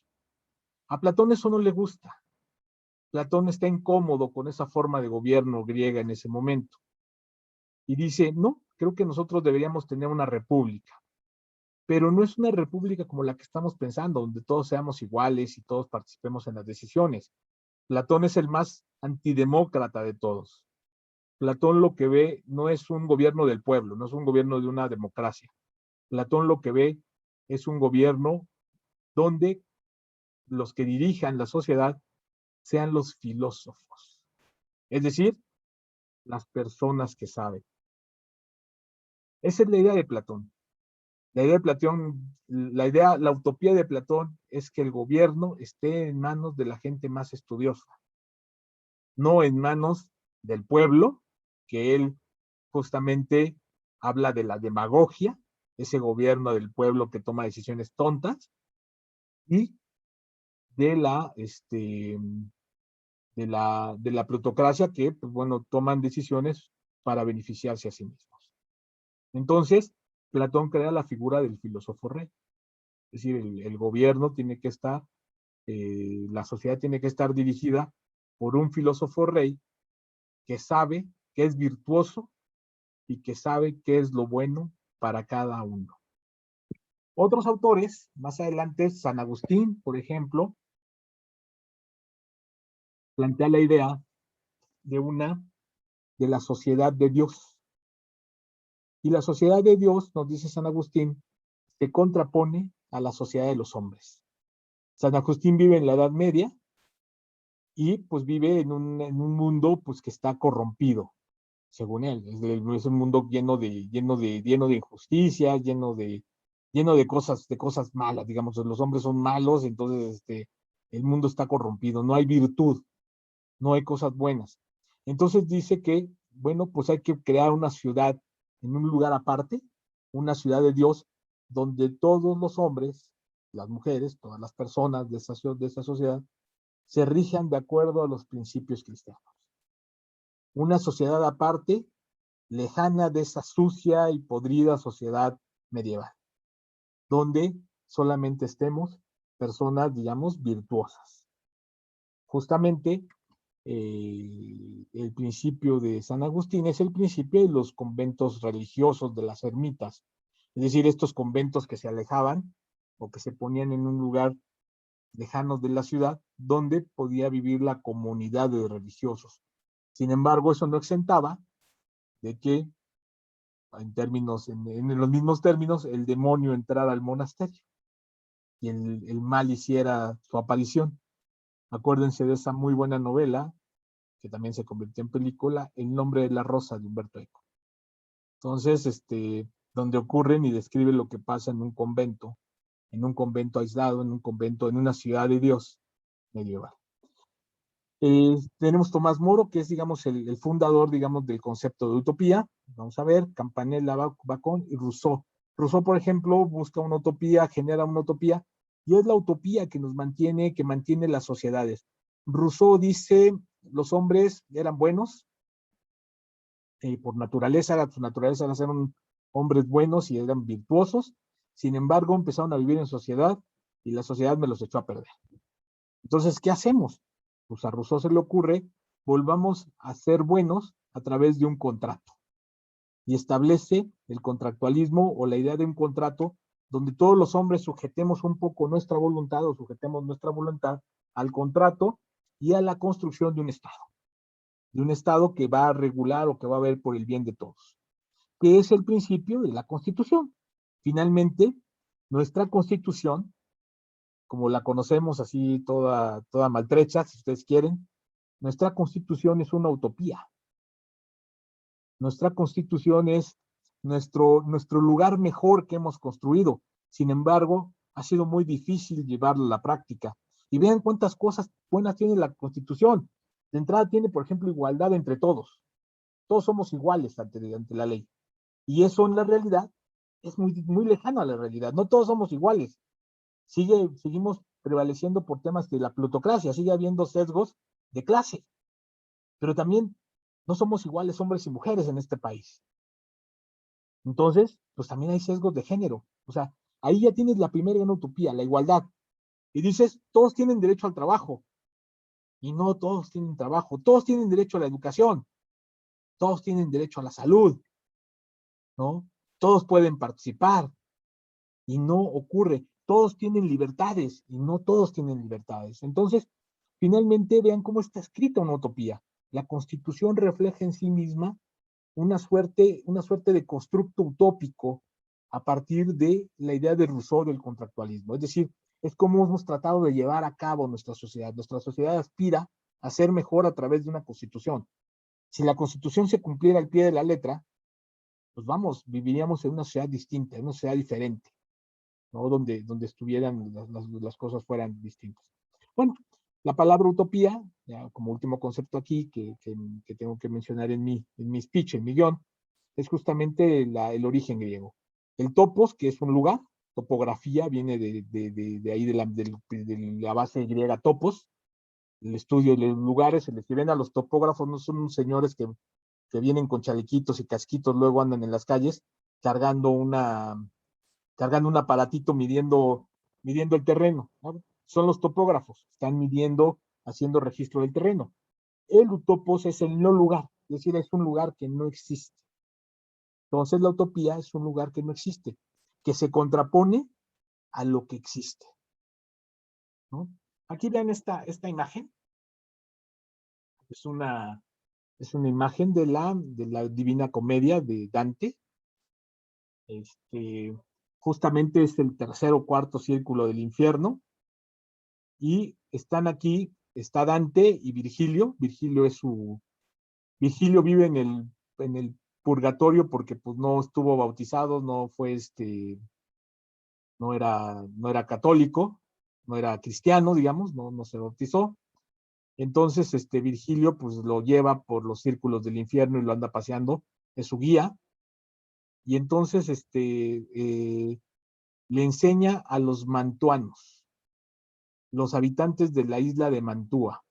A Platón eso no le gusta. Platón está incómodo con esa forma de gobierno griega en ese momento. Y dice, no, creo que nosotros deberíamos tener una república. Pero no es una república como la que estamos pensando, donde todos seamos iguales y todos participemos en las decisiones. Platón es el más antidemócrata de todos. Platón lo que ve no es un gobierno del pueblo, no es un gobierno de una democracia. Platón lo que ve es un gobierno donde los que dirijan la sociedad sean los filósofos, es decir, las personas que saben. Esa es la idea de Platón. La utopía de Platón es que el gobierno esté en manos de la gente más estudiosa, no en manos del pueblo, que él justamente habla de la demagogia, ese gobierno del pueblo que toma decisiones tontas, y de de la plutocracia que, pues bueno, toman decisiones para beneficiarse a sí mismos. Entonces, Platón crea la figura del filósofo rey. Es decir, el gobierno tiene que estar, la sociedad tiene que estar dirigida por un filósofo rey que sabe que es virtuoso y que sabe qué es lo bueno para cada uno. Otros autores, más adelante, San Agustín, por ejemplo, plantea la idea de la sociedad de Dios. Y la sociedad de Dios, nos dice San Agustín, se contrapone a la sociedad de los hombres. San Agustín vive en la Edad Media y pues vive en un mundo pues que está corrompido, según él. Es un mundo lleno de injusticia, lleno de cosas malas, digamos, los hombres son malos, entonces el mundo está corrompido, no hay virtud, no hay cosas buenas. Entonces dice que, bueno, pues hay que crear una ciudad en un lugar aparte, una ciudad de Dios, donde todos los hombres, las mujeres, todas las personas de esa sociedad, se rijan de acuerdo a los principios cristianos. Una sociedad aparte, lejana de esa sucia y podrida sociedad medieval, donde solamente estemos personas, digamos, virtuosas. Justamente el principio de San Agustín es el principio de los conventos religiosos de las ermitas, es decir, estos conventos que se alejaban o que se ponían en un lugar lejanos de la ciudad donde podía vivir la comunidad de religiosos. Sin embargo, eso no exentaba de que, en los mismos términos, el demonio entrara al monasterio y el mal hiciera su aparición. Acuérdense de esa muy buena novela, que también se convirtió en película, El nombre de la rosa, de Humberto Eco. Entonces, donde ocurren y describe lo que pasa en un convento aislado, en un convento, en una ciudad de Dios medieval. Tenemos Tomás Moro, que es, digamos, el fundador, digamos, del concepto de utopía. Vamos a ver, Campanella, Bacon y Rousseau. Rousseau, por ejemplo, busca una utopía, genera una utopía, y es la utopía que que mantiene las sociedades. Rousseau dice, los hombres eran buenos, por naturaleza, su naturaleza era ser hombres buenos y eran virtuosos, sin embargo, empezaron a vivir en sociedad y la sociedad me los echó a perder. Entonces, ¿qué hacemos? Pues a Rousseau se le ocurre, volvamos a ser buenos a través de un contrato. Y establece el contractualismo o la idea de un contrato donde todos los hombres sujetemos un poco nuestra voluntad o sujetemos nuestra voluntad al contrato y a la construcción de un Estado que va a regular o que va a ver por el bien de todos, que es el principio de la Constitución. Finalmente, nuestra Constitución, como la conocemos así toda maltrecha, si ustedes quieren, nuestra Constitución es una utopía. Nuestra Constitución es nuestro lugar mejor que hemos construido. Sin embargo, ha sido muy difícil llevarlo a la práctica. Y vean cuántas cosas buenas tiene la Constitución. De entrada tiene, por ejemplo, igualdad entre todos. Todos somos iguales ante la ley. Y eso en la realidad es muy lejano a la realidad. No todos somos iguales. Seguimos prevaleciendo por temas de la plutocracia, sigue habiendo sesgos de clase, pero también no somos iguales hombres y mujeres en este país. Entonces, pues también hay sesgos de género. O sea, ahí ya tienes la primera gran utopía, la igualdad. Y dices, todos tienen derecho al trabajo. Y no todos tienen trabajo. Todos tienen derecho a la educación. Todos tienen derecho a la salud. ¿No? Todos pueden participar. Y no ocurre. Todos tienen libertades y no todos tienen libertades. Entonces, finalmente vean cómo está escrita una utopía. La Constitución refleja en sí misma una suerte de constructo utópico a partir de la idea de Rousseau del contractualismo. Es decir, es como hemos tratado de llevar a cabo nuestra sociedad. Nuestra sociedad aspira a ser mejor a través de una Constitución. Si la Constitución se cumpliera al pie de la letra, pues vamos, viviríamos en una sociedad distinta, en una sociedad diferente, ¿no? Donde estuvieran las cosas fueran distintas. Bueno, la palabra utopía, ya como último concepto aquí que tengo que mencionar en mi speech, en mi guión, es justamente el origen griego. El topos, que es un lugar, topografía, viene de ahí de la base griega topos, el estudio de los lugares, se les ven a los topógrafos, no son unos señores que vienen con chalequitos y casquitos, luego andan en las calles cargando cargando un aparatito midiendo el terreno, ¿no? Son los topógrafos, están midiendo, haciendo registro del terreno. El utopos es el no lugar, es decir, es un lugar que no existe. Entonces la utopía es un lugar que no existe, que se contrapone a lo que existe, ¿no? Aquí vean esta imagen, es una, es una imagen de la Divina Comedia de Dante. Justamente es el tercer o cuarto círculo del infierno, y están aquí, está Dante y Virgilio. Virgilio vive en el purgatorio porque pues no estuvo bautizado, no fue no era católico, no era cristiano, digamos, no se bautizó. Entonces, Virgilio pues lo lleva por los círculos del infierno y lo anda paseando, es su guía, y entonces le enseña a los mantuanos, los habitantes de la isla de Mantua.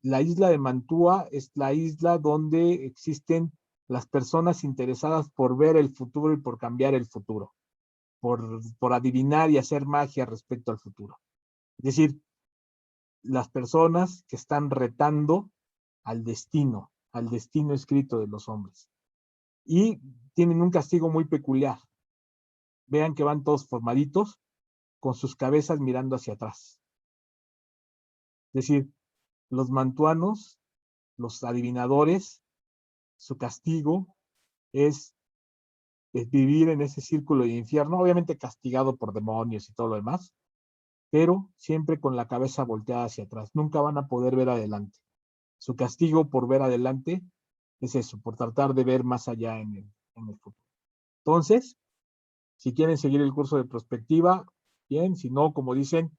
La isla de Mantua es la isla donde existen las personas interesadas por ver el futuro y por cambiar el futuro, por adivinar y hacer magia respecto al futuro. Es decir, las personas que están retando al destino escrito de los hombres. Y tienen un castigo muy peculiar. Vean que van todos formaditos, con sus cabezas mirando hacia atrás. Es decir, los mantuanos, los adivinadores, su castigo es vivir en ese círculo de infierno, obviamente castigado por demonios y todo lo demás, pero siempre con la cabeza volteada hacia atrás. Nunca van a poder ver adelante. Su castigo por ver adelante es eso, por tratar de ver más allá en el futuro. Entonces, si quieren seguir el curso de prospectiva, bien, si no, como dicen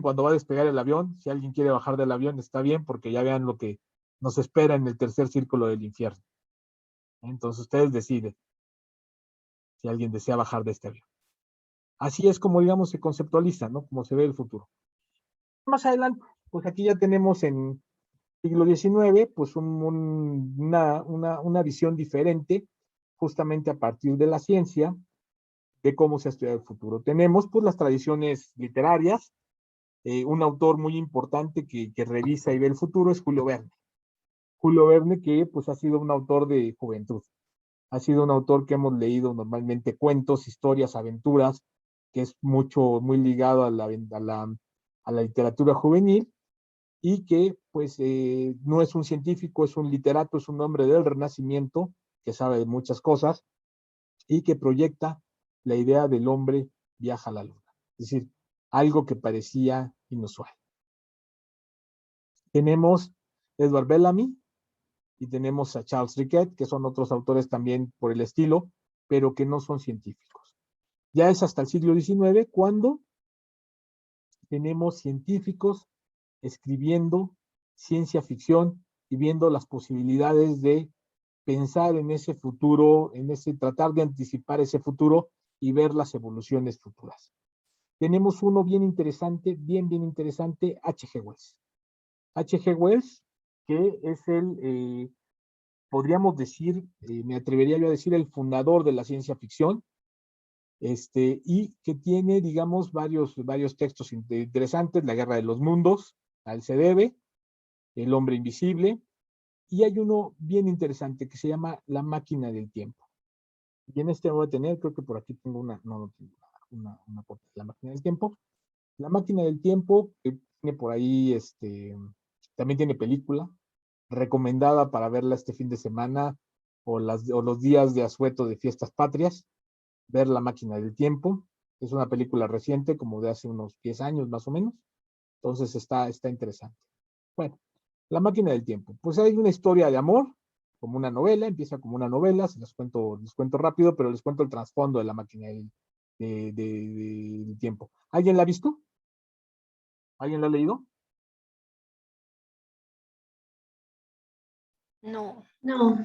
cuando va a despegar el avión, si alguien quiere bajar del avión, está bien, porque ya vean lo que nos espera en el tercer círculo del infierno. Entonces ustedes deciden si alguien desea bajar de este avión. Así es como, digamos, se conceptualiza, ¿no? Como se ve el futuro. Más adelante, pues aquí ya tenemos en siglo XIX, pues una visión diferente, justamente a partir de la ciencia, de cómo se ha estudiado el futuro. Tenemos, pues, las tradiciones literarias. Un autor muy importante que revisa y ve el futuro es Julio Verne. Julio Verne, que pues ha sido un autor de juventud. Ha sido un autor que hemos leído normalmente cuentos, historias, aventuras, que es muy ligado a la literatura juvenil, y que pues no es un científico, es un literato, es un hombre del Renacimiento, que sabe de muchas cosas, y que proyecta la idea del hombre viaja a la luna. Es decir, algo que parecía inusual. Tenemos Edward Bellamy y tenemos a Charles Riquet, que son otros autores también por el estilo, pero que no son científicos. Ya es hasta el siglo XIX cuando tenemos científicos escribiendo ciencia ficción y viendo las posibilidades de pensar en ese futuro, tratar de anticipar ese futuro y ver las evoluciones futuras. Tenemos uno bien interesante, bien interesante, H.G. Wells. H.G. Wells, que es podríamos decir, me atrevería yo a decir, el fundador de la ciencia ficción, y que tiene, digamos, varios textos interesantes: La Guerra de los Mundos, A él se debe, El Hombre Invisible, y hay uno bien interesante que se llama La Máquina del Tiempo. Y en este voy a tener, creo que por aquí tengo no tengo una portada de La Máquina del Tiempo. La Máquina del Tiempo, que tiene por ahí, también tiene película, recomendada para verla este fin de semana o los días de asueto de fiestas patrias. Ver La Máquina del Tiempo. Es una película reciente, como de hace unos 10 años más o menos. Entonces está interesante. Bueno, La Máquina del Tiempo. Pues hay una historia de amor, como una novela, empieza como una novela, se les cuento rápido, pero les cuento el trasfondo de La Máquina del Tiempo. ¿Alguien la ha visto? ¿Alguien la ha leído? No. No.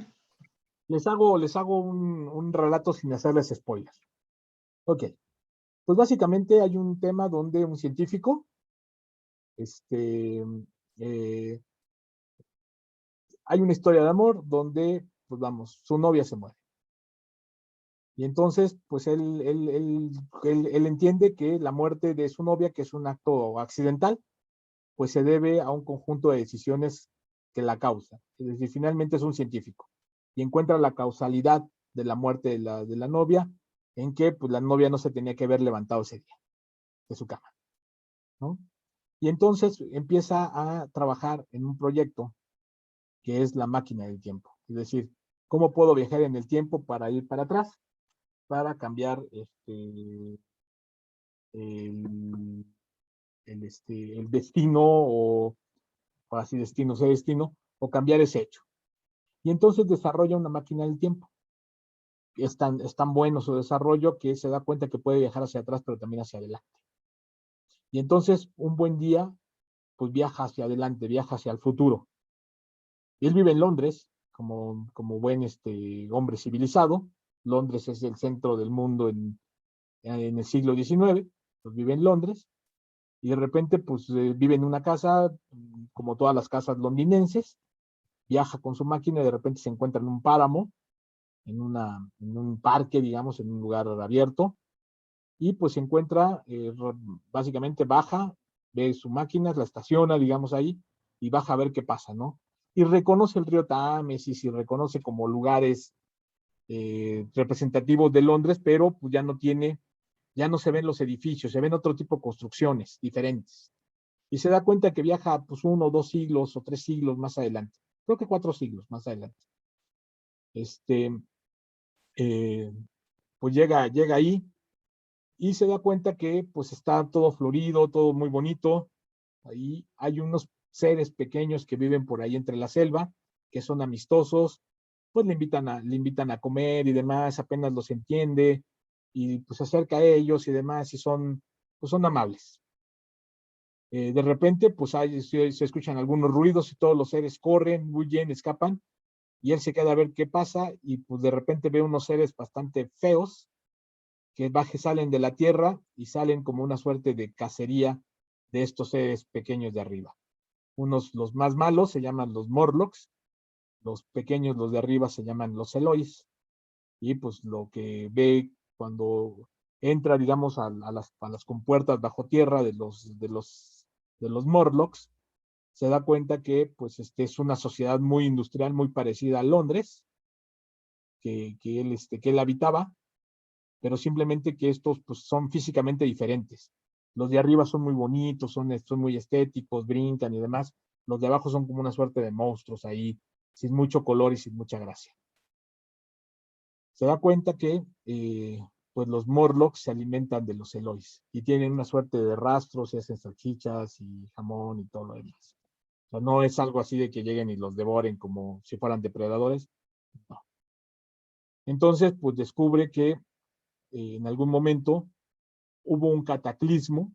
Les hago un relato sin hacerles spoilers. Ok. Pues básicamente hay un tema donde un científico, eh, hay una historia de amor donde, pues vamos, su novia se muere. Y entonces, pues él entiende que la muerte de su novia, que es un acto accidental, pues se debe a un conjunto de decisiones que la causan. Es decir, finalmente es un científico y encuentra la causalidad de la muerte de la novia en que pues, la novia no se tenía que haber levantado ese día de su cama, ¿no? Y entonces empieza a trabajar en un proyecto que es la máquina del tiempo. Es decir, ¿cómo puedo viajar en el tiempo para ir para atrás? Para cambiar el, el destino o así destino, ese destino, o cambiar ese hecho. Y entonces desarrolla una máquina del tiempo. Es tan bueno su desarrollo que se da cuenta que puede viajar hacia atrás, pero también hacia adelante. Y entonces, un buen día, pues viaja hacia adelante, viaja hacia el futuro. Él vive en Londres, como buen hombre civilizado. Londres es el centro del mundo en el siglo XIX, pues vive en Londres, y de repente, pues vive en una casa, como todas las casas londinenses, viaja con su máquina y de repente se encuentra en un páramo, en un parque, digamos, en un lugar abierto, y pues se encuentra, básicamente baja, ve su máquina, la estaciona, digamos, ahí, y baja a ver qué pasa, ¿no? Y reconoce el río Támesis y reconoce como lugares representativos de Londres, pero pues ya no se ven los edificios, se ven otro tipo de construcciones diferentes. Y se da cuenta que viaja pues 1, 2 siglos o 3 siglos más adelante. Creo que 4 siglos más adelante. Este, eh, pues llega ahí y se da cuenta que pues está todo florido, todo muy bonito. Ahí hay unos seres pequeños que viven por ahí entre la selva, que son amistosos, pues le invitan a comer y demás, apenas los entiende, y pues se acerca a ellos y demás, y pues son amables. De repente, pues se escuchan algunos ruidos y todos los seres corren, huyen, escapan, y él se queda a ver qué pasa, y pues de repente ve unos seres bastante feos, que salen de la tierra y salen como una suerte de cacería de estos seres pequeños de arriba. Los más malos se llaman los Morlocks, los pequeños, los de arriba se llaman los Elois, y pues lo que ve cuando entra, digamos, a las compuertas bajo tierra de los Morlocks, se da cuenta que pues es una sociedad muy industrial, muy parecida a Londres, que él habitaba, pero simplemente que estos pues, son físicamente diferentes. Los de arriba son muy bonitos, son muy estéticos, brincan y demás. Los de abajo son como una suerte de monstruos ahí, sin mucho color y sin mucha gracia. Se da cuenta que pues los Morlocks se alimentan de los Elois y tienen una suerte de rastros y hacen salchichas y jamón y todo lo demás. O sea, no es algo así de que lleguen y los devoren como si fueran depredadores. No. Entonces, pues descubre que en algún momento hubo un cataclismo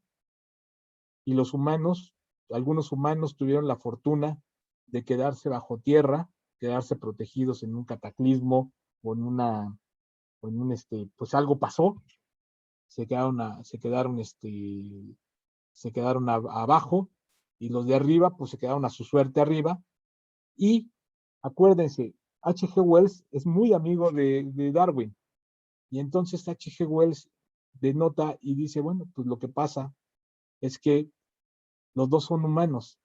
y algunos humanos tuvieron la fortuna de quedarse bajo tierra, quedarse protegidos en un cataclismo o pues algo pasó, se quedaron abajo y los de arriba pues se quedaron a su suerte arriba y acuérdense, H.G. Wells es muy amigo de Darwin y entonces H.G. Wells denota y dice, bueno, pues lo que pasa es que los dos son humanos,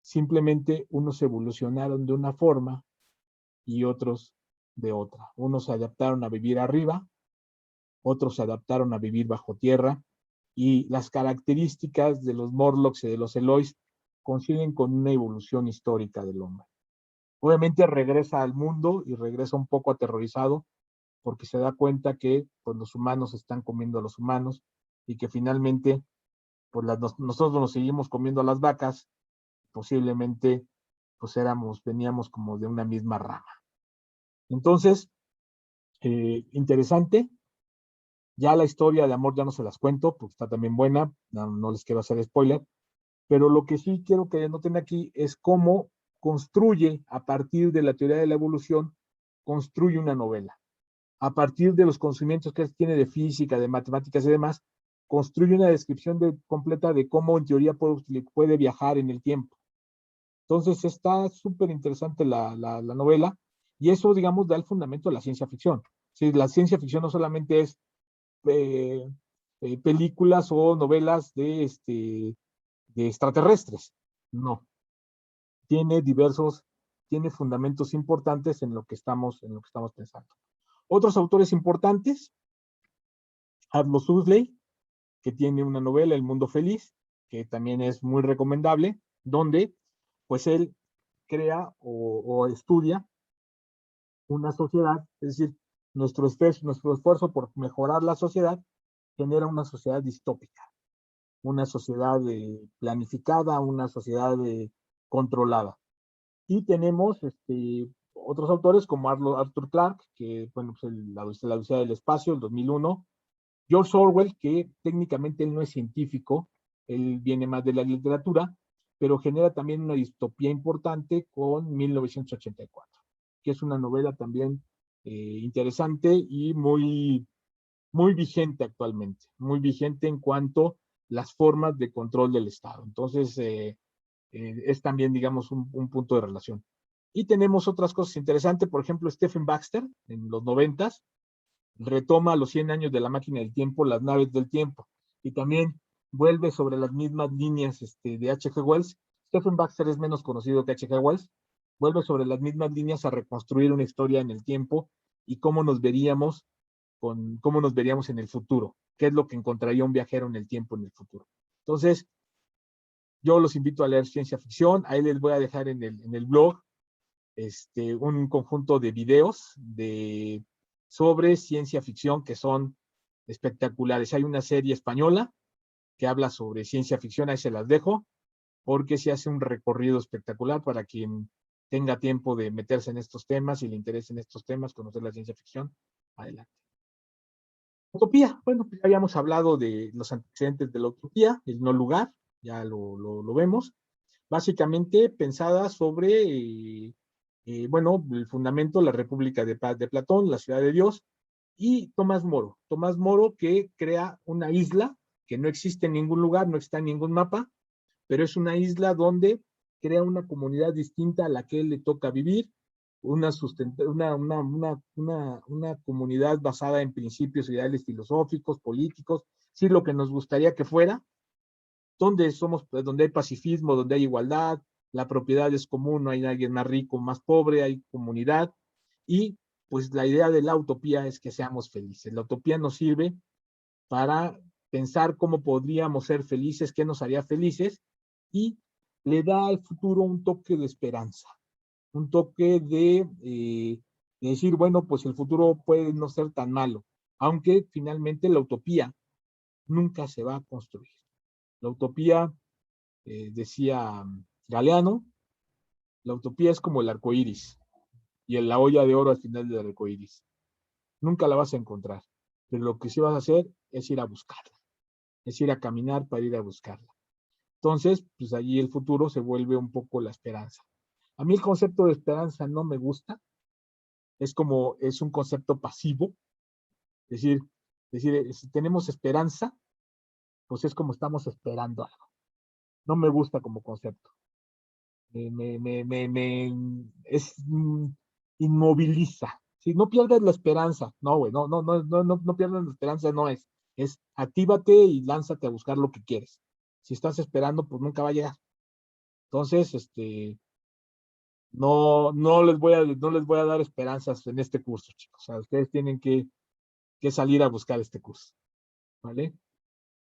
simplemente unos evolucionaron de una forma y otros de otra. Unos se adaptaron a vivir arriba, otros se adaptaron a vivir bajo tierra, y las características de los Morlocks y de los Elois coinciden con una evolución histórica del hombre. Obviamente regresa al mundo y regresa un poco aterrorizado porque se da cuenta que pues, los humanos están comiendo a los humanos y que finalmente pues, nosotros nos seguimos comiendo a las vacas, posiblemente pues veníamos como de una misma rama. Entonces, interesante. Ya la historia de amor ya no se las cuento, porque está también buena, no les quiero hacer spoiler, pero lo que sí quiero que noten aquí es cómo construye, a partir de la teoría de la evolución, construye una novela. A partir de los conocimientos que él tiene de física, de matemáticas y demás, construye una descripción completa de cómo en teoría puede viajar en el tiempo. Entonces está súper interesante la novela, y eso, digamos, da el fundamento de la ciencia ficción. Sí, la ciencia ficción no solamente es eh, películas o novelas de extraterrestres, no, tiene fundamentos importantes en lo que estamos pensando. Otros autores importantes, Aldous Huxley, que tiene una novela, El Mundo Feliz, que también es muy recomendable, donde pues él crea o estudia una sociedad, es decir, nuestro esfuerzo por mejorar la sociedad genera una sociedad distópica, una sociedad planificada, una sociedad controlada. Y tenemos otros autores como Arthur Clarke, que bueno, pues la Odisea del Espacio, el 2001, George Orwell, que técnicamente él no es científico, él viene más de la literatura, pero genera también una distopía importante con 1984, que es una novela también interesante y muy vigente actualmente, muy vigente en cuanto a las formas de control del Estado. Entonces, es también, digamos, un punto de relación. Y tenemos otras cosas interesantes, por ejemplo, Stephen Baxter, en los 90s, retoma a los 100 años de la máquina del tiempo, las naves del tiempo, y también vuelve sobre las mismas líneas de H.G. Wells. Stephen Baxter es menos conocido que H.G. Wells, vuelve sobre las mismas líneas a reconstruir una historia en el tiempo y cómo nos veríamos en el futuro, qué es lo que encontraría un viajero en el tiempo en el futuro. Entonces, yo los invito a leer ciencia ficción, ahí les voy a dejar en el blog un conjunto de videos sobre ciencia ficción que son espectaculares. Hay una serie española que habla sobre ciencia ficción, ahí se las dejo, porque se hace un recorrido espectacular para quien tenga tiempo de meterse en estos temas y le interesen estos temas, conocer la ciencia ficción. Adelante. Utopía, bueno, pues ya habíamos hablado de los antecedentes de la utopía, el no lugar, ya lo vemos. Básicamente pensada sobre, bueno, el fundamento, la República de Platón, la ciudad de Dios, y Tomás Moro. Tomás Moro que crea una isla que no existe en ningún lugar, no está en ningún mapa, pero es una isla donde crea una comunidad distinta a la que él le toca vivir, una comunidad basada en principios ideales filosóficos, políticos, sí, lo que nos gustaría que fuera, donde hay pacifismo, donde hay igualdad, la propiedad es común, no hay nadie más rico, más pobre, hay comunidad, y pues la idea de la utopía es que seamos felices. La utopía nos sirve para pensar cómo podríamos ser felices, qué nos haría felices, y le da al futuro un toque de esperanza, un toque de decir, bueno, pues el futuro puede no ser tan malo, aunque finalmente la utopía nunca se va a construir. La utopía, decía Galeano, la utopía es como el arco iris y en la olla de oro al final del arco iris. Nunca la vas a encontrar, pero lo que sí vas a hacer es ir a buscarla, es ir a caminar para ir a buscarla. Entonces, pues allí el futuro se vuelve un poco la esperanza. A mí el concepto de esperanza no me gusta, es un concepto pasivo, es decir, si tenemos esperanza, pues es como estamos esperando algo. No me gusta como concepto. Es inmoviliza. Si no pierdes la esperanza, no, güey, no pierdas la esperanza, es actívate y lánzate a buscar lo que quieres. Si estás esperando, pues nunca va a llegar. Entonces, no les voy a dar esperanzas en este curso, chicos. O sea, ustedes tienen que salir a buscar este curso, ¿vale?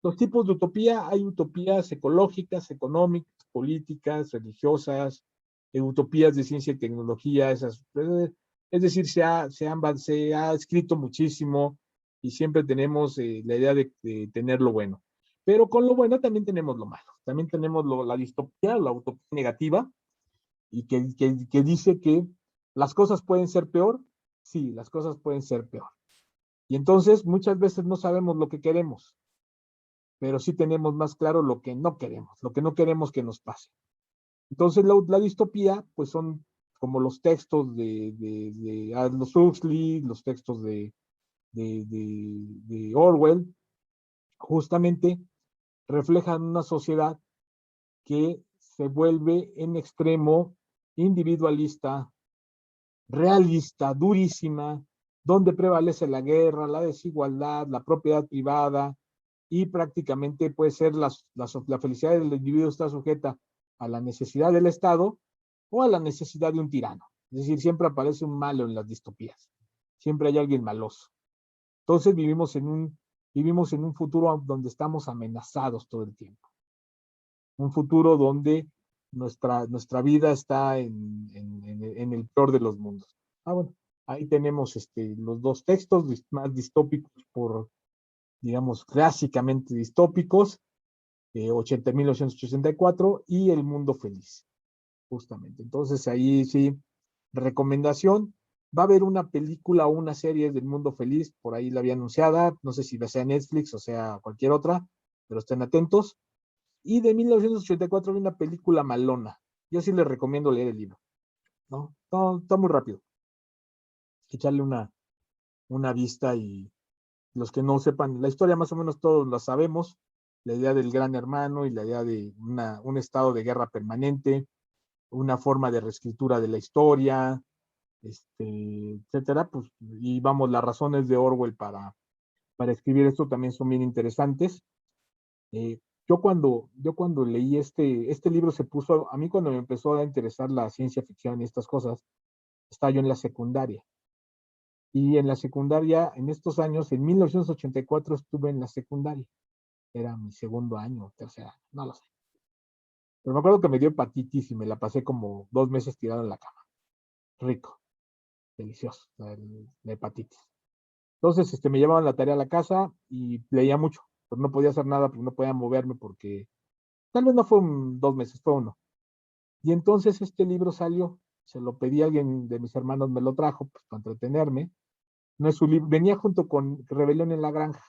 Los tipos de utopía, hay utopías ecológicas, económicas, políticas, religiosas, utopías de ciencia y tecnología, es decir, se ha escrito muchísimo y siempre tenemos la idea de tener lo bueno. Pero con lo bueno también tenemos lo malo. También tenemos la distopía, la utopía negativa, y que dice que las cosas pueden ser peor. Sí, las cosas pueden ser peor. Y entonces muchas veces no sabemos lo que queremos, pero sí tenemos más claro lo que no queremos que nos pase. Entonces la distopía, pues son como los textos de Aldous Huxley, los textos de Orwell, justamente reflejan una sociedad que se vuelve en extremo individualista, realista, durísima, donde prevalece la guerra, la desigualdad, la propiedad privada, y prácticamente puede ser la felicidad del individuo está sujeta a la necesidad del Estado o a la necesidad de un tirano. Es decir, siempre aparece un malo en las distopías. Siempre hay alguien maloso. Entonces vivimos en un futuro donde estamos amenazados todo el tiempo. Un futuro donde nuestra vida está en el peor de los mundos. Bueno, ahí tenemos los dos textos más distópicos digamos, clásicamente distópicos, 1984 y El Mundo Feliz, justamente. Entonces ahí sí, recomendación, va a haber una película o una serie del Mundo Feliz, por ahí la había anunciada, no sé si sea Netflix o sea cualquier otra, pero estén atentos. Y de 1984 hay una película malona. Yo sí les recomiendo leer el libro, ¿no? No, está muy rápido. Echarle una vista y los que no sepan la historia, más o menos todos la sabemos, la idea del gran hermano y la idea de un estado de guerra permanente, una forma de reescritura de la historia, etcétera, pues, y vamos, las razones de Orwell para escribir esto también son bien interesantes. Yo cuando leí este libro se puso, a mí cuando me empezó a interesar la ciencia ficción y estas cosas, estaba yo en la secundaria. Y en la secundaria, en estos años, en 1984 estuve en la secundaria. Era mi segundo año, tercer año, no lo sé. Pero me acuerdo que me dio hepatitis y me la pasé como 2 meses tirado en la cama. Rico, delicioso, la hepatitis. Entonces, me llevaban la tarea a la casa y leía mucho. Pero no podía hacer nada, porque no podía moverme porque tal vez no fue 2 meses, fue uno. Y entonces este libro salió, se lo pedí a alguien de mis hermanos, me lo trajo pues, para entretenerme. No es su libro, venía junto con Rebelión en la Granja.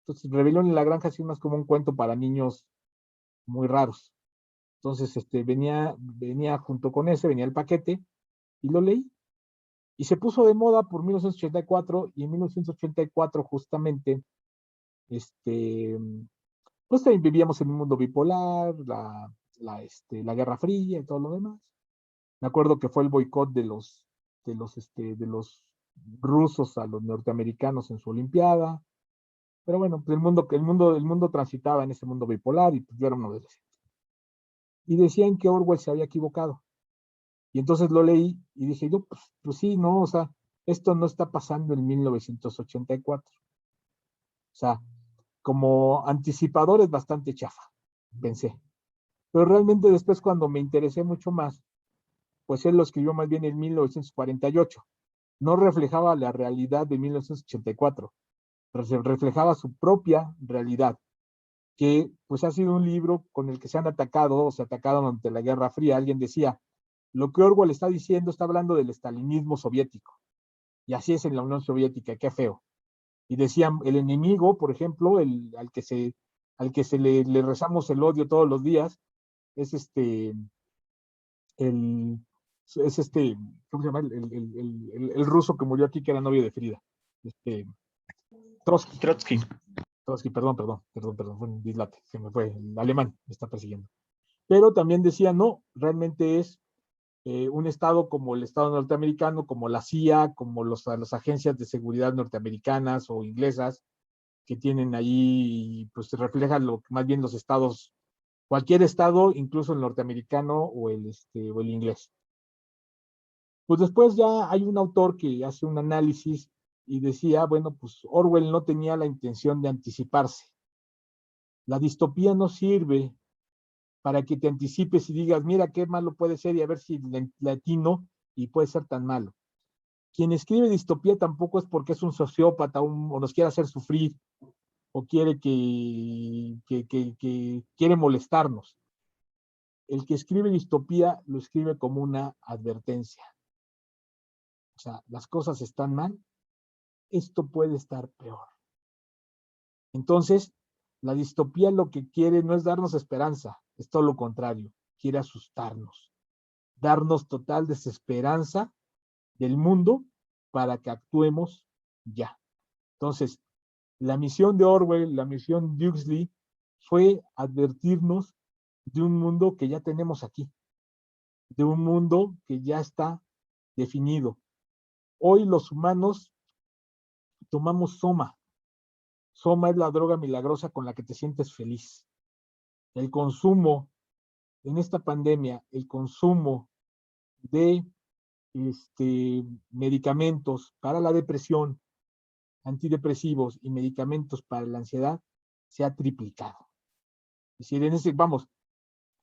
Entonces, Rebelión en la Granja es más como un cuento para niños muy raros. Entonces, venía junto con ese, venía el paquete, y lo leí. Y se puso de moda por 1984, y en 1984 justamente, pues también vivíamos en un mundo bipolar, la Guerra Fría y todo lo demás. Me acuerdo que fue el boicot de los rusos a los norteamericanos en su Olimpiada. Pero bueno, pues el mundo transitaba en ese mundo bipolar y pues yo era un adolescente. Y decían que Orwell se había equivocado. Y entonces lo leí y dije yo, pues sí, no, o sea, esto no está pasando en 1984. O sea, como anticipador es bastante chafa, pensé. Pero realmente después cuando me interesé mucho más, pues él lo escribió más bien en 1948. No reflejaba la realidad de 1984, reflejaba su propia realidad, que pues ha sido un libro con el que se han atacado, o se atacaron ante la Guerra Fría. Alguien decía, lo que Orwell está diciendo está hablando del estalinismo soviético, y así es en la Unión Soviética, qué feo. Y decían, el enemigo, por ejemplo, al que le rezamos el odio todos los días, es el, ¿cómo se llama? El ruso que murió aquí, que era novio de Frida. Trotsky. Trotsky. Trotsky, perdón, fue un dislate, se me fue, el alemán me está persiguiendo. Pero también decía, no, realmente es un estado como el estado norteamericano, como la CIA, como las agencias de seguridad norteamericanas o inglesas, que tienen ahí, pues se reflejan más bien los estados, cualquier estado, incluso el norteamericano o el inglés. Pues después ya hay un autor que hace un análisis y decía, bueno, pues Orwell no tenía la intención de anticiparse. La distopía no sirve para que te anticipes y digas, mira qué malo puede ser y a ver si le atino y puede ser tan malo. Quien escribe distopía tampoco es porque es un sociópata o nos quiere hacer sufrir o quiere que quiere molestarnos. El que escribe distopía lo escribe como una advertencia. O sea, las cosas están mal, esto puede estar peor. Entonces, la distopía lo que quiere no es darnos esperanza, es todo lo contrario, quiere asustarnos, darnos total desesperanza del mundo para que actuemos ya. Entonces, la misión de Orwell, la misión de Huxley, fue advertirnos de un mundo que ya tenemos aquí, de un mundo que ya está definido. Hoy los humanos tomamos Soma. Soma es la droga milagrosa con la que te sientes feliz. El consumo en esta pandemia, el consumo de medicamentos para la depresión, antidepresivos y medicamentos para la ansiedad se ha triplicado. Es decir, vamos,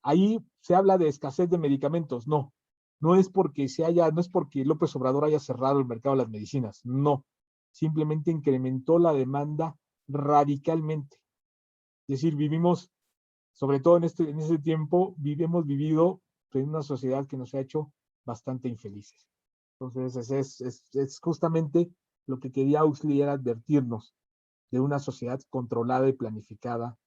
ahí se habla de escasez de medicamentos. No, no es porque no es porque López Obrador haya cerrado el mercado de las medicinas. No, simplemente incrementó la demanda radicalmente. Es decir, vivimos, sobre todo en ese tiempo, hemos vivido en una sociedad que nos ha hecho bastante infelices. Entonces, es justamente lo que quería Huxley, era advertirnos de una sociedad controlada y planificada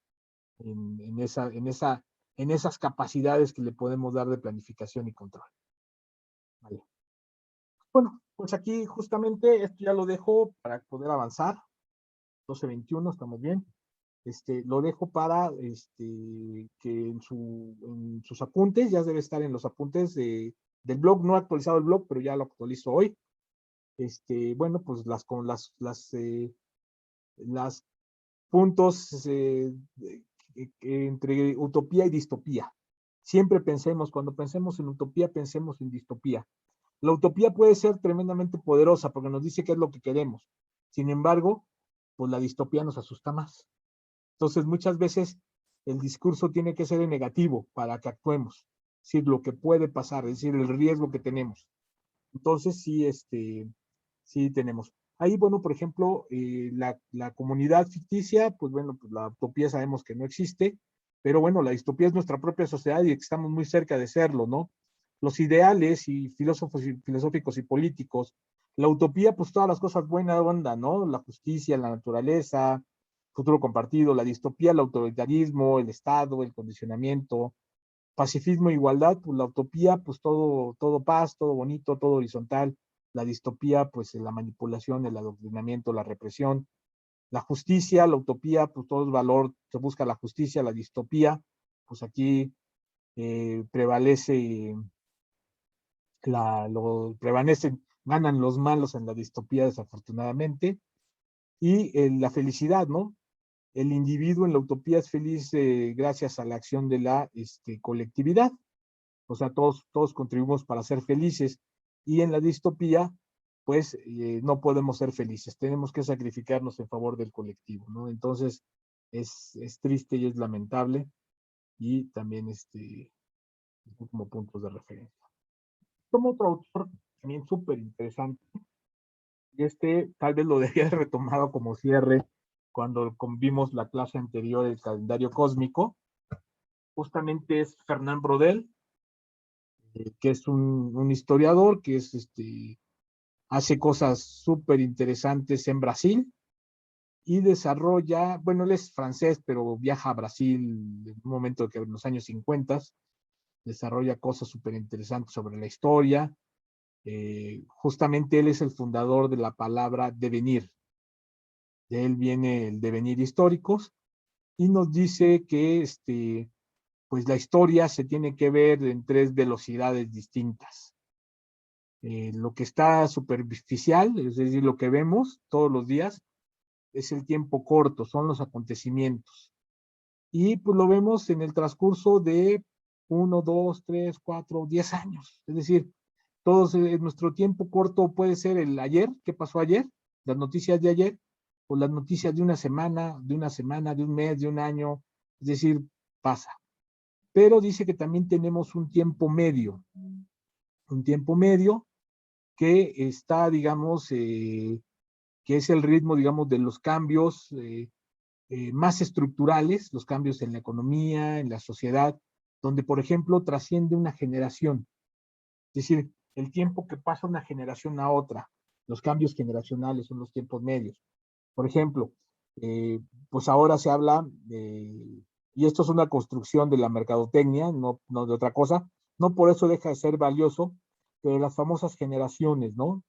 en esas capacidades que le podemos dar de planificación y control. Vale. Bueno, pues aquí justamente esto ya lo dejo para poder avanzar. 12:21, estamos bien. Lo dejo para que en sus apuntes, ya debe estar en los apuntes del blog. No he actualizado el blog, pero ya lo actualizo hoy. Bueno, pues las puntos entre utopía y distopía. Siempre cuando pensemos en utopía, pensemos en distopía. La utopía puede ser tremendamente poderosa porque nos dice qué es lo que queremos. Sin embargo, pues la distopía nos asusta más. Entonces, muchas veces el discurso tiene que ser en negativo para que actuemos. Es decir, lo que puede pasar, es decir, el riesgo que tenemos. Entonces, sí tenemos. Ahí, bueno, por ejemplo, la comunidad ficticia, pues bueno, pues la utopía sabemos que no existe, pero bueno, la distopía es nuestra propia sociedad y estamos muy cerca de serlo, ¿no? Los ideales y filosóficos y políticos, la utopía, pues todas las cosas buenas, onda, ¿no? La justicia, la naturaleza, futuro compartido, la distopía, el autoritarismo, el Estado, el condicionamiento, pacifismo e igualdad, pues la utopía, pues todo paz, todo bonito, todo horizontal. La distopía, pues la manipulación, el adoctrinamiento, la represión. La justicia, la utopía, pues todo es valor, se busca la justicia. La distopía, pues aquí ganan los malos en la distopía, desafortunadamente. Y la felicidad, ¿no? El individuo en la utopía es feliz gracias a la acción de la colectividad. O sea, todos contribuimos para ser felices. Y en la distopía, pues no podemos ser felices, tenemos que sacrificarnos en favor del colectivo, ¿no? Entonces, es triste y es lamentable, y también como puntos de referencia. Como otro autor también súper interesante, y tal vez lo debía haber retomado como cierre cuando vimos la clase anterior, el calendario cósmico, justamente es Fernand Braudel, que es un historiador que hace cosas súper interesantes en Brasil y desarrolla, bueno, él es francés, pero viaja a Brasil en un momento que en los años 50, desarrolla cosas súper interesantes sobre la historia. Justamente él es el fundador de la palabra devenir. De él viene el devenir históricos y nos dice que pues la historia se tiene que ver en 3 velocidades distintas. Lo que está superficial, es decir, lo que vemos todos los días, es el tiempo corto, son los acontecimientos. Y pues lo vemos en el transcurso de 1, 2, 3, 4, 10 años. Es decir, nuestro tiempo corto puede ser el ayer, ¿qué pasó ayer? Las noticias de ayer, o las noticias de una semana, de un mes, de un año. Es decir, pasa. Pero dice que también tenemos un tiempo medio que está, digamos, que es el ritmo, digamos, de los cambios más estructurales, los cambios en la economía, en la sociedad, donde, por ejemplo, trasciende una generación. Es decir, el tiempo que pasa una generación a otra, los cambios generacionales son los tiempos medios. Por ejemplo, pues ahora se habla, y esto es una construcción de la mercadotecnia, no de otra cosa, no por eso deja de ser valioso, pero las famosas generaciones, ¿no?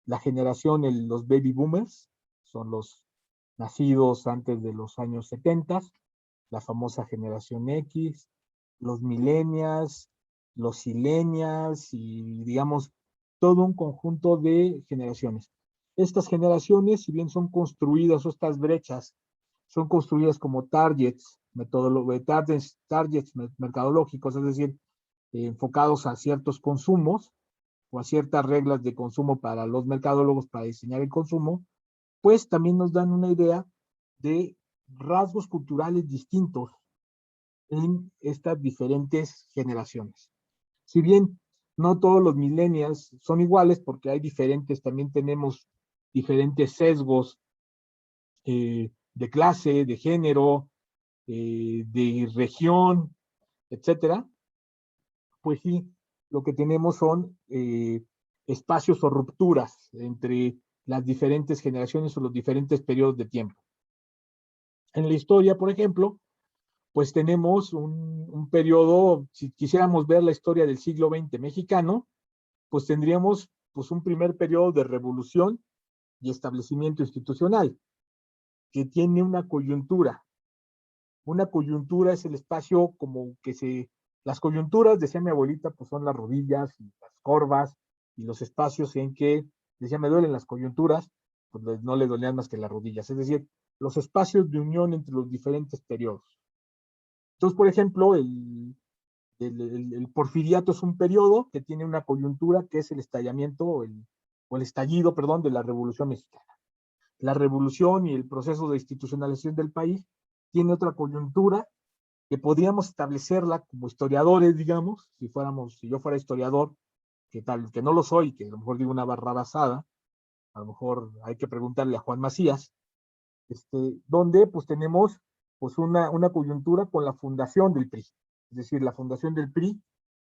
La generación, los baby boomers, son los nacidos antes de los años 70, la famosa generación X, los millennials, los silenials y digamos todo un conjunto de generaciones. Estas generaciones, si bien son construidas, o estas brechas, son construidas como targets, targets mercadológicos, es decir, enfocados a ciertos consumos o a ciertas reglas de consumo para los mercadólogos para diseñar el consumo, pues también nos dan una idea de rasgos culturales distintos en estas diferentes generaciones. Si bien no todos los millennials son iguales, porque hay diferentes, también tenemos diferentes sesgos de clase, de género, de región, etcétera, pues sí, lo que tenemos son espacios o rupturas entre las diferentes generaciones o los diferentes periodos de tiempo. En la historia, por ejemplo, pues tenemos un periodo, si quisiéramos ver la historia del siglo XX mexicano, pues tendríamos pues un primer periodo de revolución y establecimiento institucional, que tiene una coyuntura. Una coyuntura es el espacio como que las coyunturas, decía mi abuelita, pues son las rodillas y las corvas y los espacios en que, decía, me duelen las coyunturas, pues no le dolían más que las rodillas, es decir, los espacios de unión entre los diferentes periodos. Entonces, por ejemplo, el porfiriato es un periodo que tiene una coyuntura que es el estallamiento o el estallido, perdón, de la Revolución Mexicana. La revolución y el proceso de institucionalización del país tiene otra coyuntura que podríamos establecerla como historiadores, digamos, si yo fuera historiador, que no lo soy, que a lo mejor digo una barra basada, a lo mejor hay que preguntarle a Juan Macías, donde pues tenemos pues una coyuntura con la fundación del PRI, es decir, la fundación del PRI,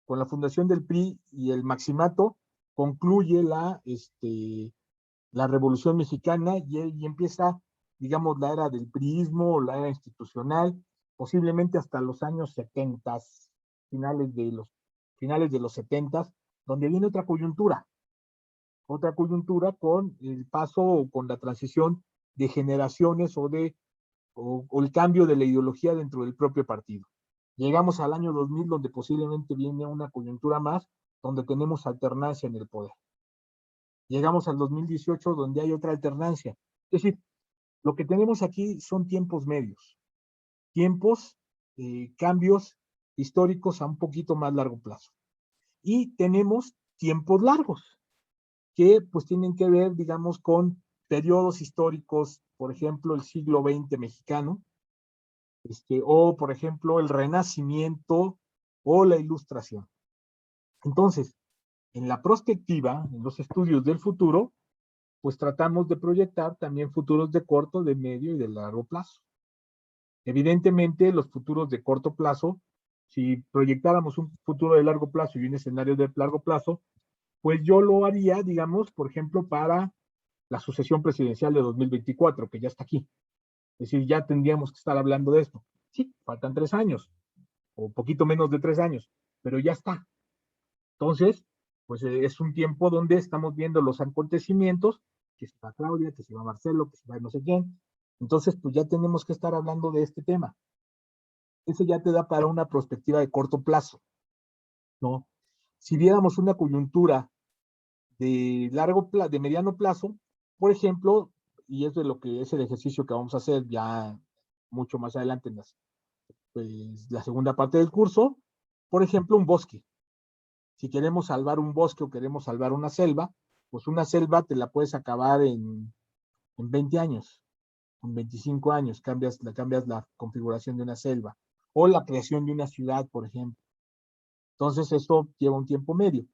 con la fundación del PRI y el maximato concluye la Revolución Mexicana y empieza, digamos, la era del priismo, la era institucional, posiblemente hasta los años 70, finales de los 70, donde viene otra coyuntura con el paso, con la transición de generaciones o el cambio de la ideología dentro del propio partido. Llegamos al año 2000, donde posiblemente viene una coyuntura más, donde tenemos alternancia en el poder. Llegamos al 2018, donde hay otra alternancia. Es decir, lo que tenemos aquí son tiempos medios, cambios históricos a un poquito más largo plazo. Y tenemos tiempos largos, que pues tienen que ver, digamos, con periodos históricos, por ejemplo, el siglo XX mexicano, o por ejemplo, el Renacimiento o la Ilustración. Entonces, en la prospectiva, en los estudios del futuro, pues tratamos de proyectar también futuros de corto, de medio y de largo plazo. Evidentemente, los futuros de corto plazo, si proyectáramos un futuro de largo plazo y un escenario de largo plazo, pues yo lo haría, digamos, por ejemplo, para la sucesión presidencial de 2024, que ya está aquí. Es decir, ya tendríamos que estar hablando de esto. Sí, faltan 3 años, o poquito menos de 3 años, pero ya está. Entonces, pues es un tiempo donde estamos viendo los acontecimientos, que se va Claudia, que se va Marcelo, que se va no sé quién. Entonces, pues ya tenemos que estar hablando de este tema. Eso ya te da para una perspectiva de corto plazo, ¿no? Si viéramos una coyuntura de mediano plazo, por ejemplo, y es de lo que es el ejercicio que vamos a hacer ya mucho más adelante en la segunda parte del curso, por ejemplo, un bosque. Si queremos salvar un bosque o queremos salvar una selva, pues una selva te la puedes acabar en 20 años, en 25 años, cambias la configuración de una selva, o la creación de una ciudad, por ejemplo. Entonces, eso lleva un tiempo medio.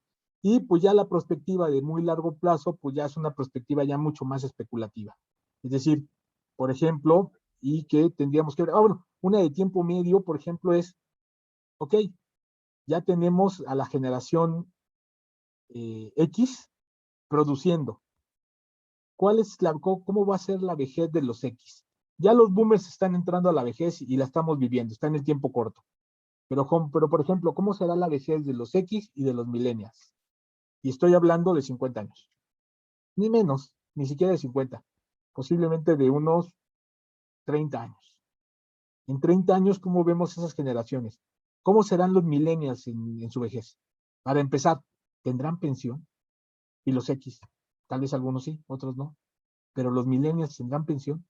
Y pues ya la perspectiva de muy largo plazo, pues ya es una perspectiva ya mucho más especulativa. Es decir, por ejemplo, y que tendríamos que ver, bueno, una de tiempo medio, por ejemplo, es, ok, ya tenemos a la generación X produciendo. ¿Cómo va a ser la vejez de los X? Ya los boomers están entrando a la vejez y la estamos viviendo, está en el tiempo corto. Pero, por ejemplo, ¿cómo será la vejez de los X y de los millennials? Y estoy hablando de 50 años. Ni menos, ni siquiera de 50. Posiblemente de unos 30 años. En 30 años, ¿cómo vemos esas generaciones? ¿Cómo serán los millennials en su vejez? Para empezar, ¿tendrán pensión? Y los X, tal vez algunos sí, otros no. Pero los millennials tendrán pensión.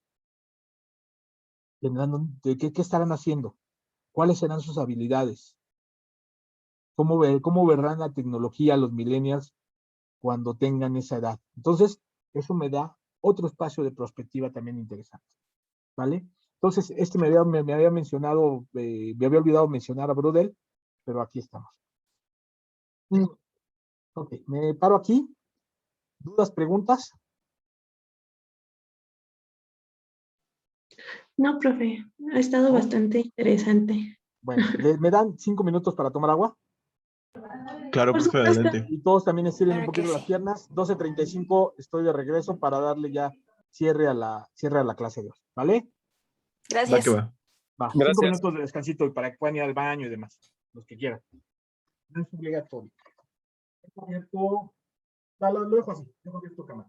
¿Qué estarán haciendo? ¿Cuáles serán sus habilidades? ¿Cómo verán la tecnología los millennials cuando tengan esa edad? Entonces, eso me da otro espacio de perspectiva también interesante, ¿vale? Entonces, me había mencionado, me había olvidado mencionar a Brodel, pero aquí estamos. Ok, me paro aquí. ¿Dudas, preguntas? No, profe, ha estado ¿No? bastante interesante. Bueno, ¿me dan 5 minutos para tomar agua? Claro, Por profe, supuesto. adelante. Y todos también estiren un Claro que poquito las sí. piernas. 12:35 estoy de regreso para darle ya cierre a la clase de hoy, ¿vale? Va que Gracias. va. Va, 5 minutos de descansito y para que puedan ir al baño y demás, los que quieran. No es obligatorio. Dejo abierto, lo dejo así, dejo abierto cámara.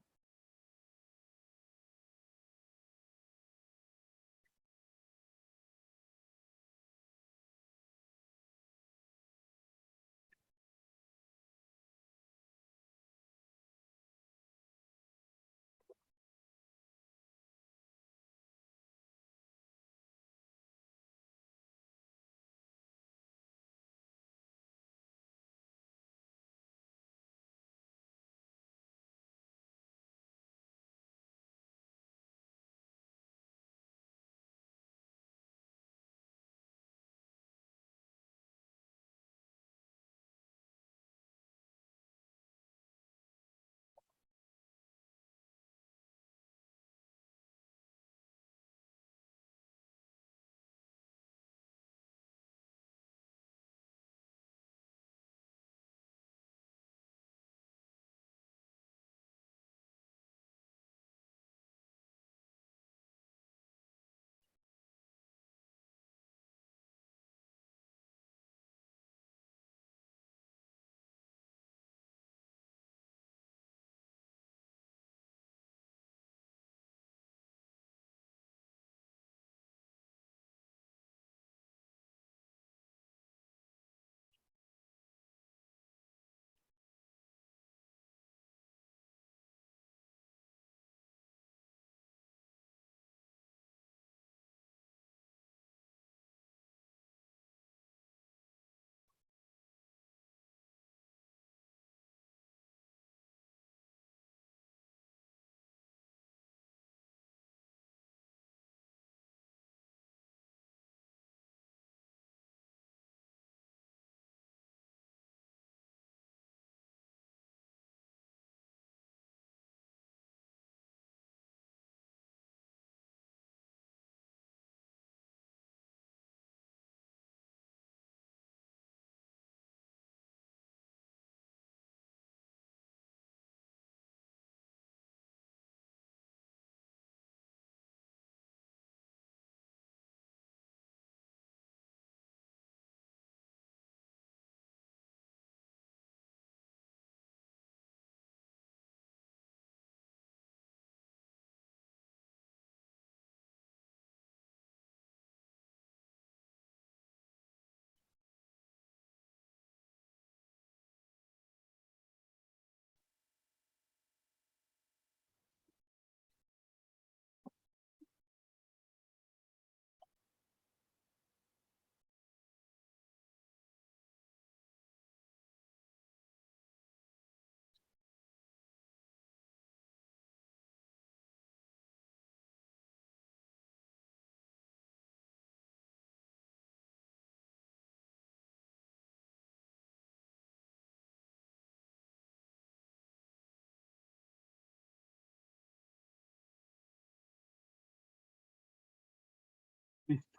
Listo.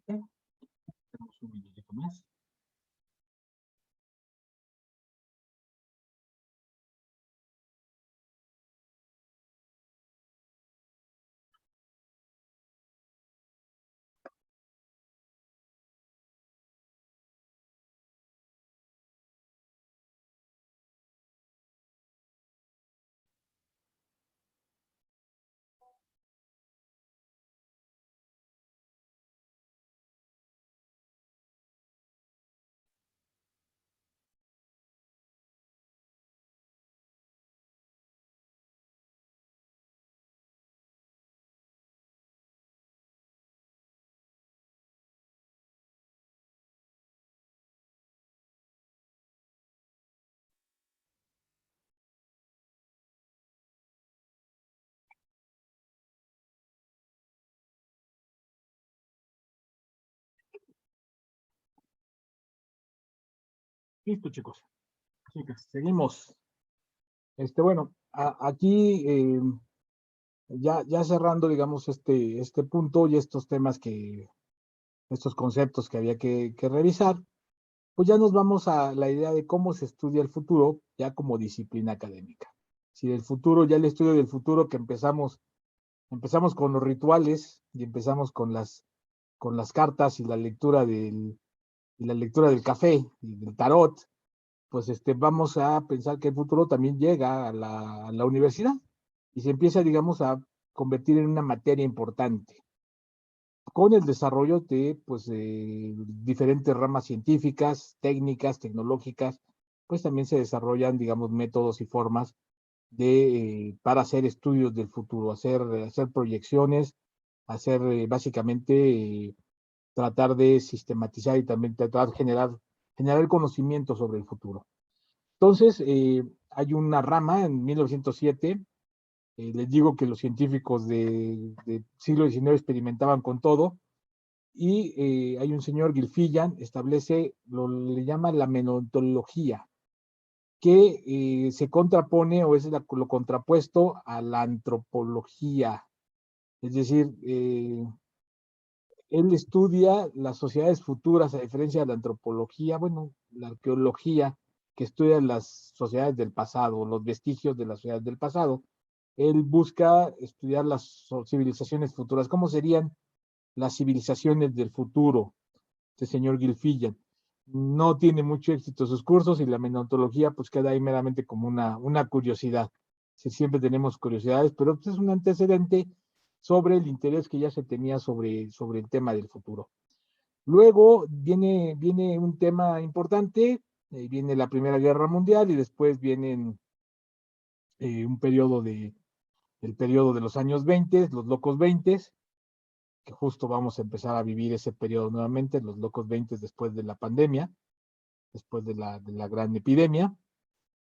Tenemos un minutito más. Listo, chicos. Chicas, seguimos. Bueno, aquí ya cerrando, digamos, este punto y estos temas estos conceptos que había que revisar, pues ya nos vamos a la idea de cómo se estudia el futuro ya como disciplina académica. Si el futuro, ya el estudio del futuro que empezamos con los rituales y empezamos con las cartas y la lectura del café y del tarot, pues vamos a pensar que el futuro también llega a la universidad y se empieza, digamos, a convertir en una materia importante con el desarrollo de pues, diferentes ramas científicas, técnicas, tecnológicas, pues también se desarrollan, digamos, métodos y formas para hacer estudios del futuro, hacer proyecciones, hacer básicamente tratar de sistematizar y también tratar de generar conocimiento sobre el futuro. Entonces, hay una rama en 1907, les digo que los científicos del siglo XIX experimentaban con todo, y hay un señor, Gilfillan, le llama la menontología, que se contrapone o es lo contrapuesto a la antropología. Es decir, él estudia las sociedades futuras, a diferencia de la antropología, bueno, la arqueología, que estudia las sociedades del pasado, los vestigios de las sociedades del pasado. Él busca estudiar las civilizaciones futuras. ¿Cómo serían las civilizaciones del futuro? Este señor Gilfillan. No tiene mucho éxito sus cursos y la menontología pues queda ahí meramente como una curiosidad. Siempre tenemos curiosidades, pero pues, es un antecedente sobre el interés que ya se tenía sobre el tema del futuro. Luego viene un tema importante, viene la Primera Guerra Mundial y después viene un el periodo de los años 20, los locos 20, que justo vamos a empezar a vivir ese periodo nuevamente, los locos 20 después de la pandemia, después de la gran epidemia,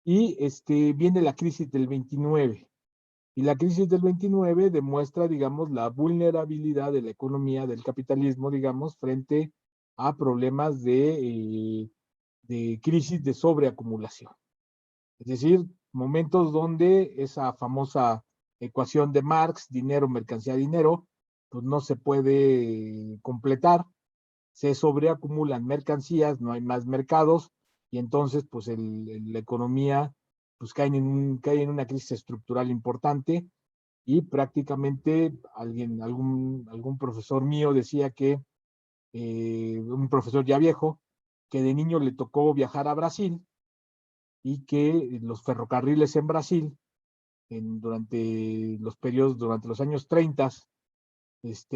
y viene la crisis del 29. Y la crisis del 29 demuestra, digamos, la vulnerabilidad de la economía, del capitalismo, digamos, frente a problemas de crisis de sobreacumulación. Es decir, momentos donde esa famosa ecuación de Marx, dinero, mercancía, dinero, pues no se puede completar, se sobreacumulan mercancías, no hay más mercados, y entonces pues la economía pues cae en una crisis estructural importante, y prácticamente algún profesor mío decía que, un profesor ya viejo, que de niño le tocó viajar a Brasil y que los ferrocarriles en Brasil, durante los años 30,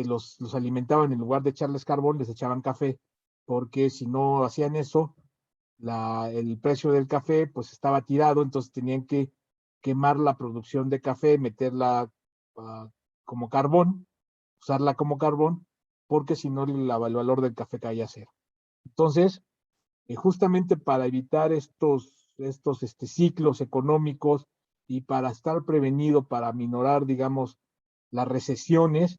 los alimentaban, en lugar de echarles carbón, les echaban café, porque si no hacían eso, el precio del café pues estaba tirado, entonces tenían que quemar la producción de café, meterla como carbón, usarla como carbón, porque si no el valor del café caía a cero. Entonces, justamente para evitar estos ciclos económicos y para estar prevenido, para minorar, digamos, las recesiones,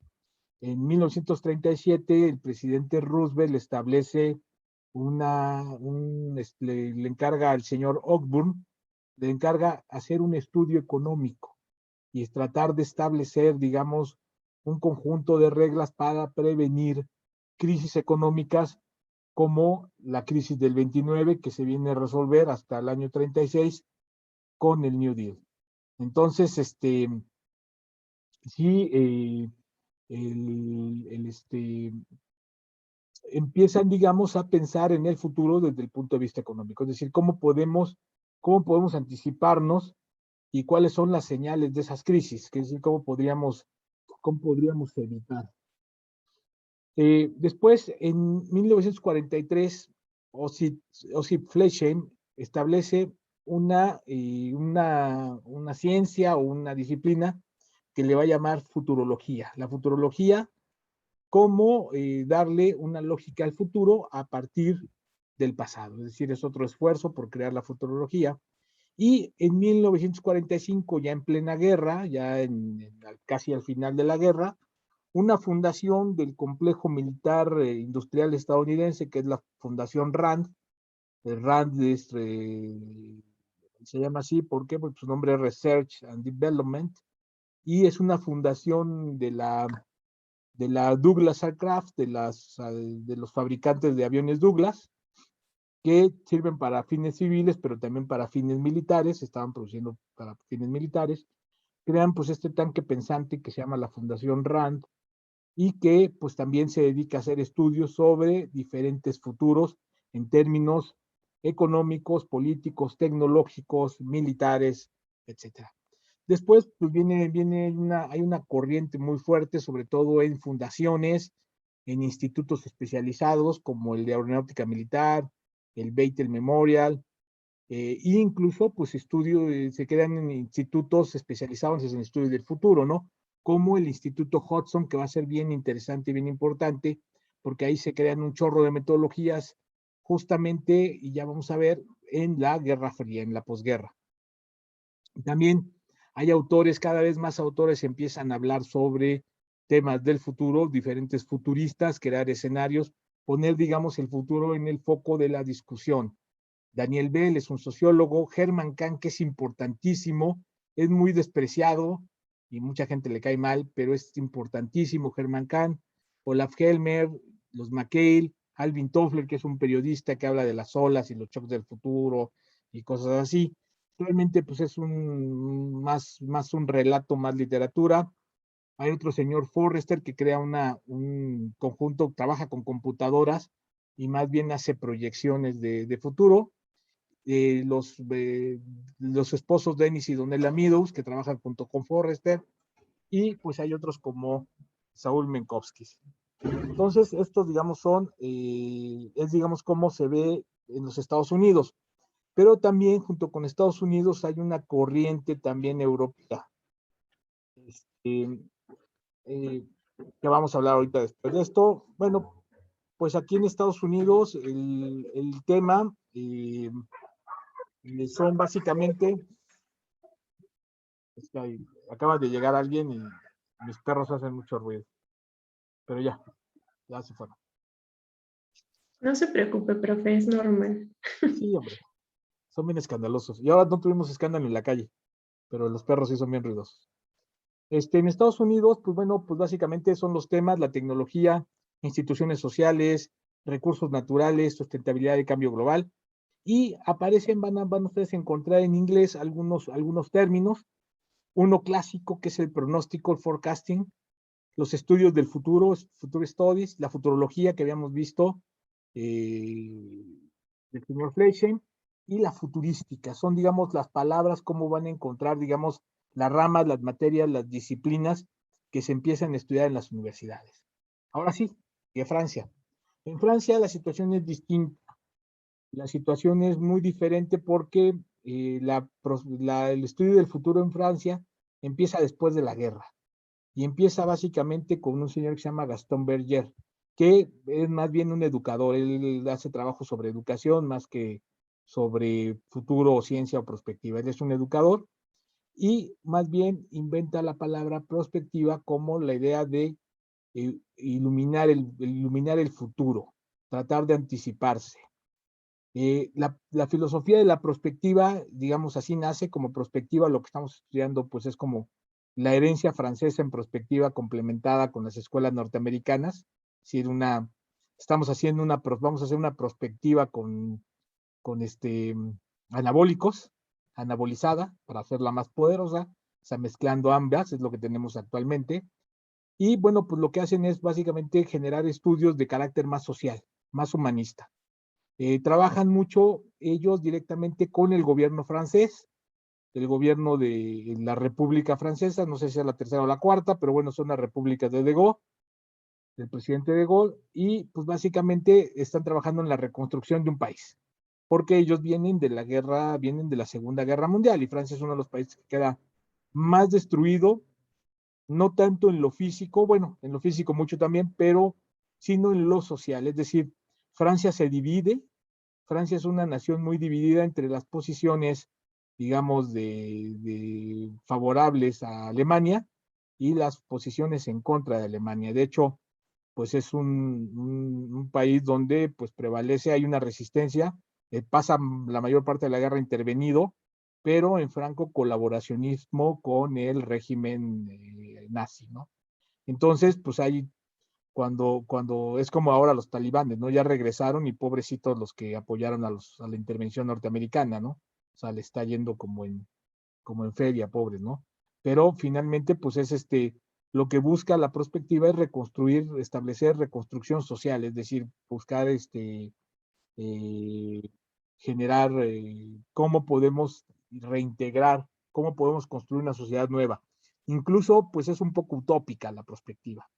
en 1937 el presidente Roosevelt establece le encarga al señor Osborne, le encarga hacer un estudio económico y es tratar de establecer, digamos, un conjunto de reglas para prevenir crisis económicas como la crisis del 29, que se viene a resolver hasta el año 36 con el New Deal. Entonces, sí, empiezan, digamos, a pensar en el futuro desde el punto de vista económico, es decir, cómo podemos anticiparnos y cuáles son las señales de esas crisis, es decir, cómo podríamos evitar. Después, en 1943, Osip Fleischmann establece una ciencia o una disciplina que le va a llamar futurología. La futurología, cómo darle una lógica al futuro a partir del pasado. Es decir, es otro esfuerzo por crear la futurología. Y en 1945, ya en plena guerra, casi al final de la guerra, una fundación del complejo militar industrial estadounidense, que es la Fundación RAND, RAND se llama así, ¿por qué? Porque su nombre es Research and Development, y es una fundación de la Douglas Aircraft, de los fabricantes de aviones Douglas, que sirven para fines civiles, pero también para fines militares, estaban produciendo para fines militares. Crean pues este tanque pensante que se llama la Fundación RAND, y que pues también se dedica a hacer estudios sobre diferentes futuros en términos económicos, políticos, tecnológicos, militares, etcétera. Después, pues hay una corriente muy fuerte, sobre todo en fundaciones, en institutos especializados como el de Aeronáutica Militar, el Beitel Memorial, e incluso pues se crean en institutos especializados en el estudio del futuro, ¿no? Como el Instituto Hudson, que va a ser bien interesante y bien importante, porque ahí se crean un chorro de metodologías justamente, y ya vamos a ver, en la Guerra Fría, en la posguerra. También hay autores, cada vez más autores empiezan a hablar sobre temas del futuro, diferentes futuristas, crear escenarios, poner, digamos, el futuro en el foco de la discusión. Daniel Bell es un sociólogo, Hermann Kahn, que es importantísimo, es muy despreciado y mucha gente le cae mal, pero es importantísimo Hermann Kahn, Olaf Helmer, los McHale, Alvin Toffler, que es un periodista que habla de las olas y los choques del futuro y cosas así. Realmente pues es más un relato, más literatura. Hay otro señor Forrester que crea un conjunto, trabaja con computadoras y más bien hace proyecciones de futuro. Los esposos Dennis y Donella Meadows, que trabajan junto con Forrester, y pues hay otros como Saúl Menkovskis. Entonces, estos, digamos, es, digamos, cómo se ve en los Estados Unidos, pero también junto con Estados Unidos hay una corriente también europea, este, eh, que vamos a hablar ahorita después de esto. Bueno, pues aquí en Estados Unidos el tema son básicamente, es que acaba de llegar alguien y mis perros hacen mucho ruido, pero ya se fueron. No se preocupe, profe, es normal. Sí, hombre, son bien escandalosos. Y ahora no tuvimos escándalo en la calle, pero los perros sí son bien ruidosos. En Estados Unidos, pues bueno, pues básicamente son los temas, la tecnología, instituciones sociales, recursos naturales, sustentabilidad y cambio global. Y aparecen, van a ustedes a encontrar en inglés algunos términos. Uno clásico que es el pronóstico, el forecasting, los estudios del futuro, Future Studies, la futurología que habíamos visto del señor Fleischmann, y la futurística. Son, digamos, las palabras, cómo van a encontrar, digamos, las ramas, las materias, las disciplinas que se empiezan a estudiar en las universidades. Ahora sí, de Francia. En Francia la situación es distinta. La situación es muy diferente porque el estudio del futuro en Francia empieza después de la guerra. Y empieza básicamente con un señor que se llama Gaston Berger, que es más bien un educador. Él hace trabajo sobre educación más que sobre futuro o ciencia o perspectiva. Él es un educador y más bien inventa la palabra prospectiva como la idea de iluminar el futuro, tratar de anticiparse. La filosofía de la prospectiva, digamos así, nace como prospectiva. Lo que estamos estudiando pues es como la herencia francesa en prospectiva complementada con las escuelas norteamericanas. Es decir, vamos a hacer una prospectiva con anabólicos, anabolizada, para hacerla más poderosa, o sea, mezclando ambas, es lo que tenemos actualmente. Y bueno, pues lo que hacen es básicamente generar estudios de carácter más social, más humanista. Trabajan mucho ellos directamente con el gobierno francés, el gobierno de la República Francesa, no sé si es la tercera o la cuarta, pero bueno, son las repúblicas de Gaulle, del presidente de Gaulle, y pues básicamente están trabajando en la reconstrucción de un país, porque ellos vienen de la Segunda Guerra Mundial, y Francia es uno de los países que queda más destruido, no tanto en lo físico, bueno, en lo físico mucho también, pero sino en lo social, es decir, Francia se divide. Francia es una nación muy dividida entre las posiciones, digamos, favorables a Alemania y las posiciones en contra de Alemania. De hecho, pues es un país donde pues prevalece, hay una resistencia pasa la mayor parte de la guerra intervenido, pero en franco colaboracionismo con el régimen nazi, ¿no? Entonces, pues ahí cuando es como ahora los talibanes, ¿no? Ya regresaron y pobrecitos los que apoyaron a la intervención norteamericana, ¿no? O sea, le está yendo como en feria, pobres, ¿no? Pero finalmente, pues es lo que busca la perspectiva es reconstruir, establecer reconstrucción social, es decir, buscar eh, generar cómo podemos reintegrar, cómo podemos construir una sociedad nueva. Incluso, pues es un poco utópica la perspectiva,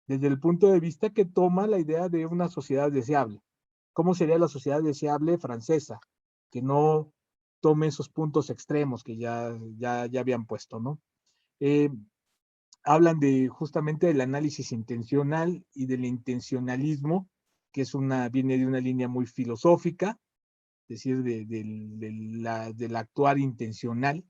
desde el punto de vista que toma la idea de una sociedad deseable. ¿Cómo sería la sociedad deseable francesa? Que no tome esos puntos extremos que ya habían puesto, ¿no? Eh, Hablan de justamente del análisis intencional y del intencionalismo, que viene de una línea muy filosófica, es decir, del actuar intencional.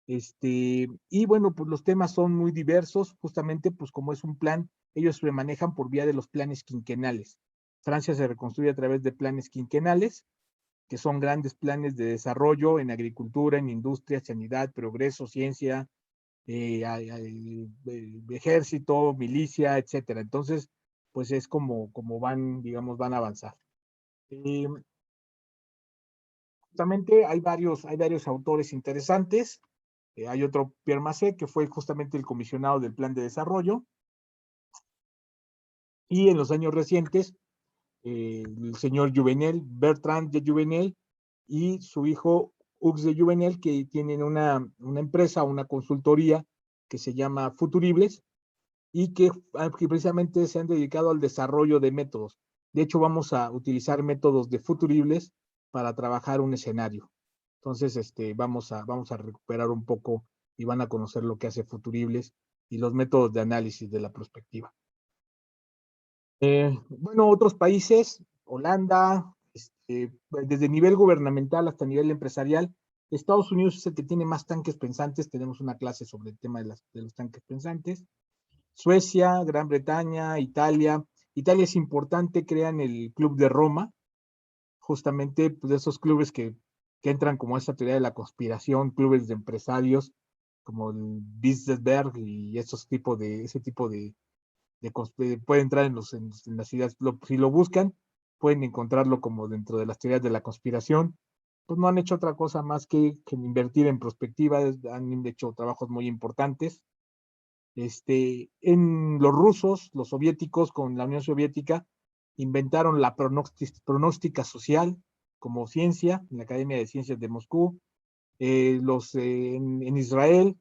Y bueno, pues los temas son muy diversos, justamente pues como es un plan, ellos se manejan por vía de los planes quinquenales. Francia se reconstruye a través de planes quinquenales, que son grandes planes de desarrollo en agricultura, en industria, sanidad, progreso, ciencia, ejército, milicia, etcétera. Entonces, pues es como van, digamos, van a avanzar. Eh, Justamente hay varios autores interesantes. Hay otro, Pierre Massé, que fue justamente el comisionado del plan de desarrollo. Y en los años recientes, el señor Juvenel, Bertrand de Juvenel, y su hijo Hux de Juvenel, que tienen una empresa, una consultoría que se llama Futuribles, y que precisamente se han dedicado al desarrollo de métodos. De hecho, vamos a utilizar métodos de Futuribles para trabajar un escenario. Entonces, vamos a recuperar un poco y van a conocer lo que hace Futuribles y los métodos de análisis de la perspectiva. Bueno, otros países, Holanda, desde nivel gubernamental hasta nivel empresarial, Estados Unidos es el que tiene más tanques pensantes, tenemos una clase sobre el tema de los tanques pensantes. Suecia, Gran Bretaña, Italia. Italia es importante, crean el Club de Roma, justamente pues, de esos clubes que entran como esta teoría de la conspiración, clubes de empresarios, como el Bilderberg y ese tipo puede entrar en las ideas, si lo buscan, pueden encontrarlo como dentro de las teorías de la conspiración. Pues no han hecho otra cosa más que invertir en perspectiva, han hecho trabajos muy importantes. En los rusos, los soviéticos con la Unión Soviética, inventaron la pronóstica social como ciencia en la Academia de Ciencias de Moscú. En Israel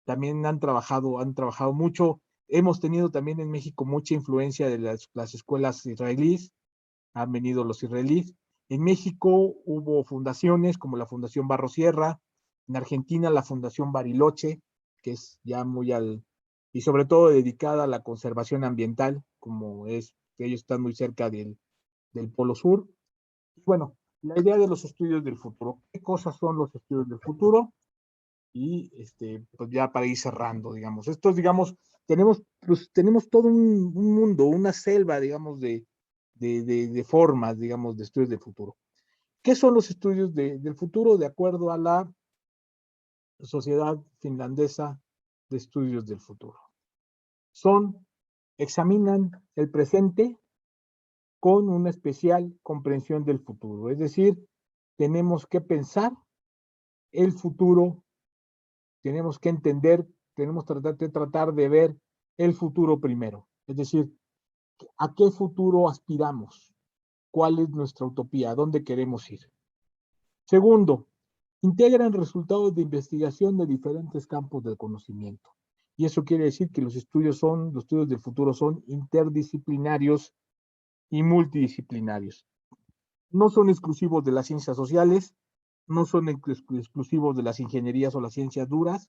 también han trabajado mucho. Hemos tenido también en México mucha influencia de las escuelas israelíes, han venido los israelíes. En México hubo fundaciones como la Fundación Barro Sierra, en Argentina la Fundación Bariloche, que es ya y sobre todo dedicada a la conservación ambiental, como es que ellos están muy cerca del Polo Sur. Y bueno, la idea de los estudios del futuro. ¿Qué cosas son los estudios del futuro? Y pues ya para ir cerrando, digamos. Estos, digamos, tenemos todo un mundo, una selva, digamos, de formas, digamos, de estudios del futuro. ¿Qué son los estudios del futuro de acuerdo a la Sociedad Finlandesa de Estudios del Futuro? Examinan el presente con una especial comprensión del futuro. Es decir, tenemos que pensar el futuro, tenemos que entender, tenemos que tratar de ver el futuro primero. Es decir, ¿a qué futuro aspiramos? ¿Cuál es nuestra utopía? ¿A dónde queremos ir? Segundo, integran resultados de investigación de diferentes campos del conocimiento. Y eso quiere decir que los estudios del futuro son interdisciplinarios y multidisciplinarios. No son exclusivos de las ciencias sociales, no son exclusivos de las ingenierías o las ciencias duras,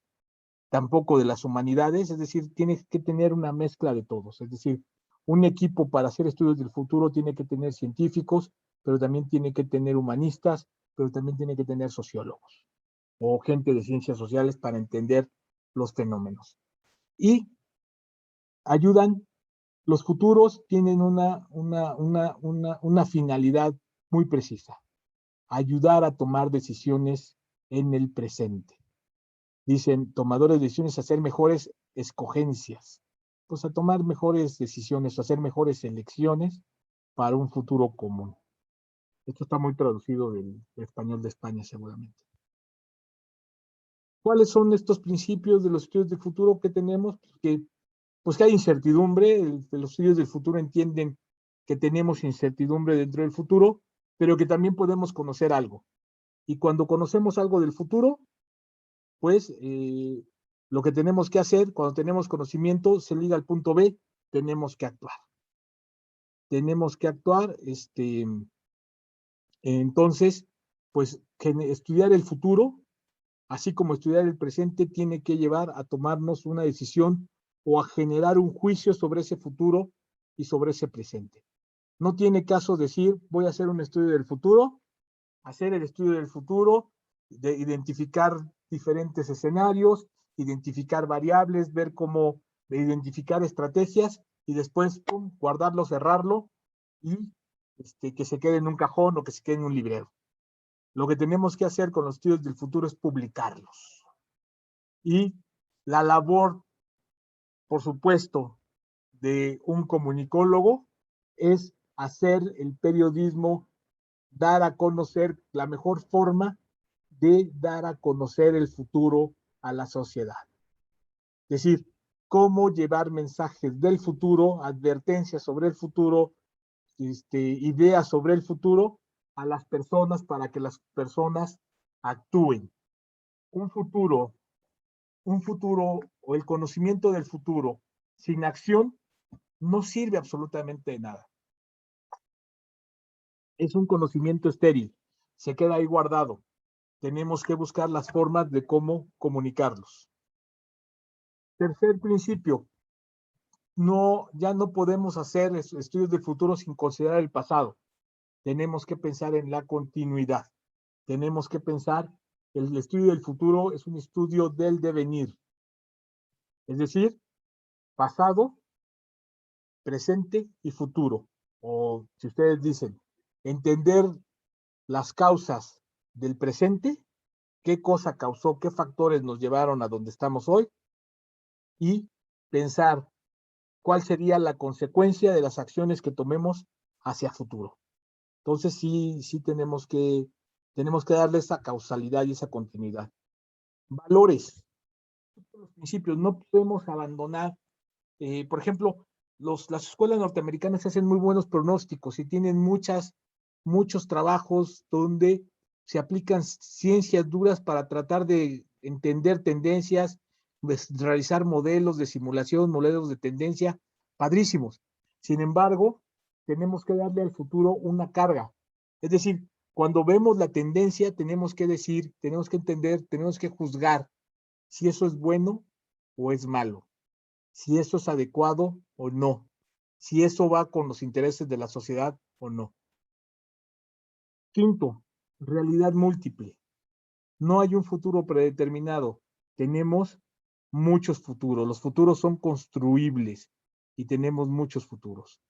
tampoco de las humanidades, es decir, tienes que tener una mezcla de todos, es decir, un equipo para hacer estudios del futuro tiene que tener científicos, pero también tiene que tener humanistas, pero también tiene que tener sociólogos o gente de ciencias sociales para entender los fenómenos. Y ayudan, los futuros tienen una finalidad muy precisa. ayudar a tomar decisiones en el presente. Dicen, tomadores de decisiones, hacer mejores escogencias, pues a tomar mejores decisiones o hacer mejores elecciones para un futuro común. Esto está muy traducido del español de España, seguramente. ¿Cuáles son estos principios de los estudios del futuro que tenemos? Pues que hay incertidumbre. Los estudios del futuro entienden que tenemos incertidumbre dentro del futuro, pero que también podemos conocer algo. Y cuando conocemos algo del futuro, pues lo que tenemos que hacer, cuando tenemos conocimiento, se liga al punto B, tenemos que actuar. Tenemos que actuar, entonces, pues estudiar el futuro, así como estudiar el presente, tiene que llevar a tomarnos una decisión o a generar un juicio sobre ese futuro y sobre ese presente. No tiene caso decir, voy a hacer un estudio del futuro, hacer el estudio del futuro, de identificar diferentes escenarios, identificar variables, ver cómo, identificar estrategias y después pum, guardarlo, cerrarlo y que se quede en un cajón o que se quede en un librero. Lo que tenemos que hacer con los estudios del futuro es publicarlos. Y la labor, por supuesto, de un comunicólogo es hacer el periodismo, dar a conocer la mejor forma de dar a conocer el futuro a la sociedad. Es decir, cómo llevar mensajes del futuro, advertencias sobre el futuro, ideas sobre el futuro a las personas para que las personas actúen. Un futuro o el conocimiento del futuro sin acción no sirve absolutamente de nada. Es un conocimiento estéril, se queda ahí guardado. Tenemos que buscar las formas de cómo comunicarlos. Tercer principio, ya no podemos hacer estudios del futuro sin considerar el pasado. Tenemos que pensar en la continuidad. Tenemos que pensar, el estudio del futuro es un estudio del devenir. Es decir, pasado, presente y futuro. O si ustedes dicen, entender las causas del presente, qué cosa causó, qué factores nos llevaron a donde estamos hoy, y pensar cuál sería la consecuencia de las acciones que tomemos hacia futuro. Entonces sí tenemos que darle esa causalidad y esa continuidad. Valores, los principios, no podemos abandonar. Por ejemplo, las escuelas norteamericanas hacen muy buenos pronósticos y tienen muchos trabajos donde se aplican ciencias duras para tratar de entender tendencias, realizar modelos de simulación, modelos de tendencia, padrísimos. Sin embargo, tenemos que darle al futuro una carga. Es decir, cuando vemos la tendencia, tenemos que decir, tenemos que entender, tenemos que juzgar si eso es bueno o es malo, si eso es adecuado o no, si eso va con los intereses de la sociedad o no. Quinto, realidad múltiple. No hay un futuro predeterminado. Tenemos muchos futuros. Los futuros son construibles y tenemos muchos futuros.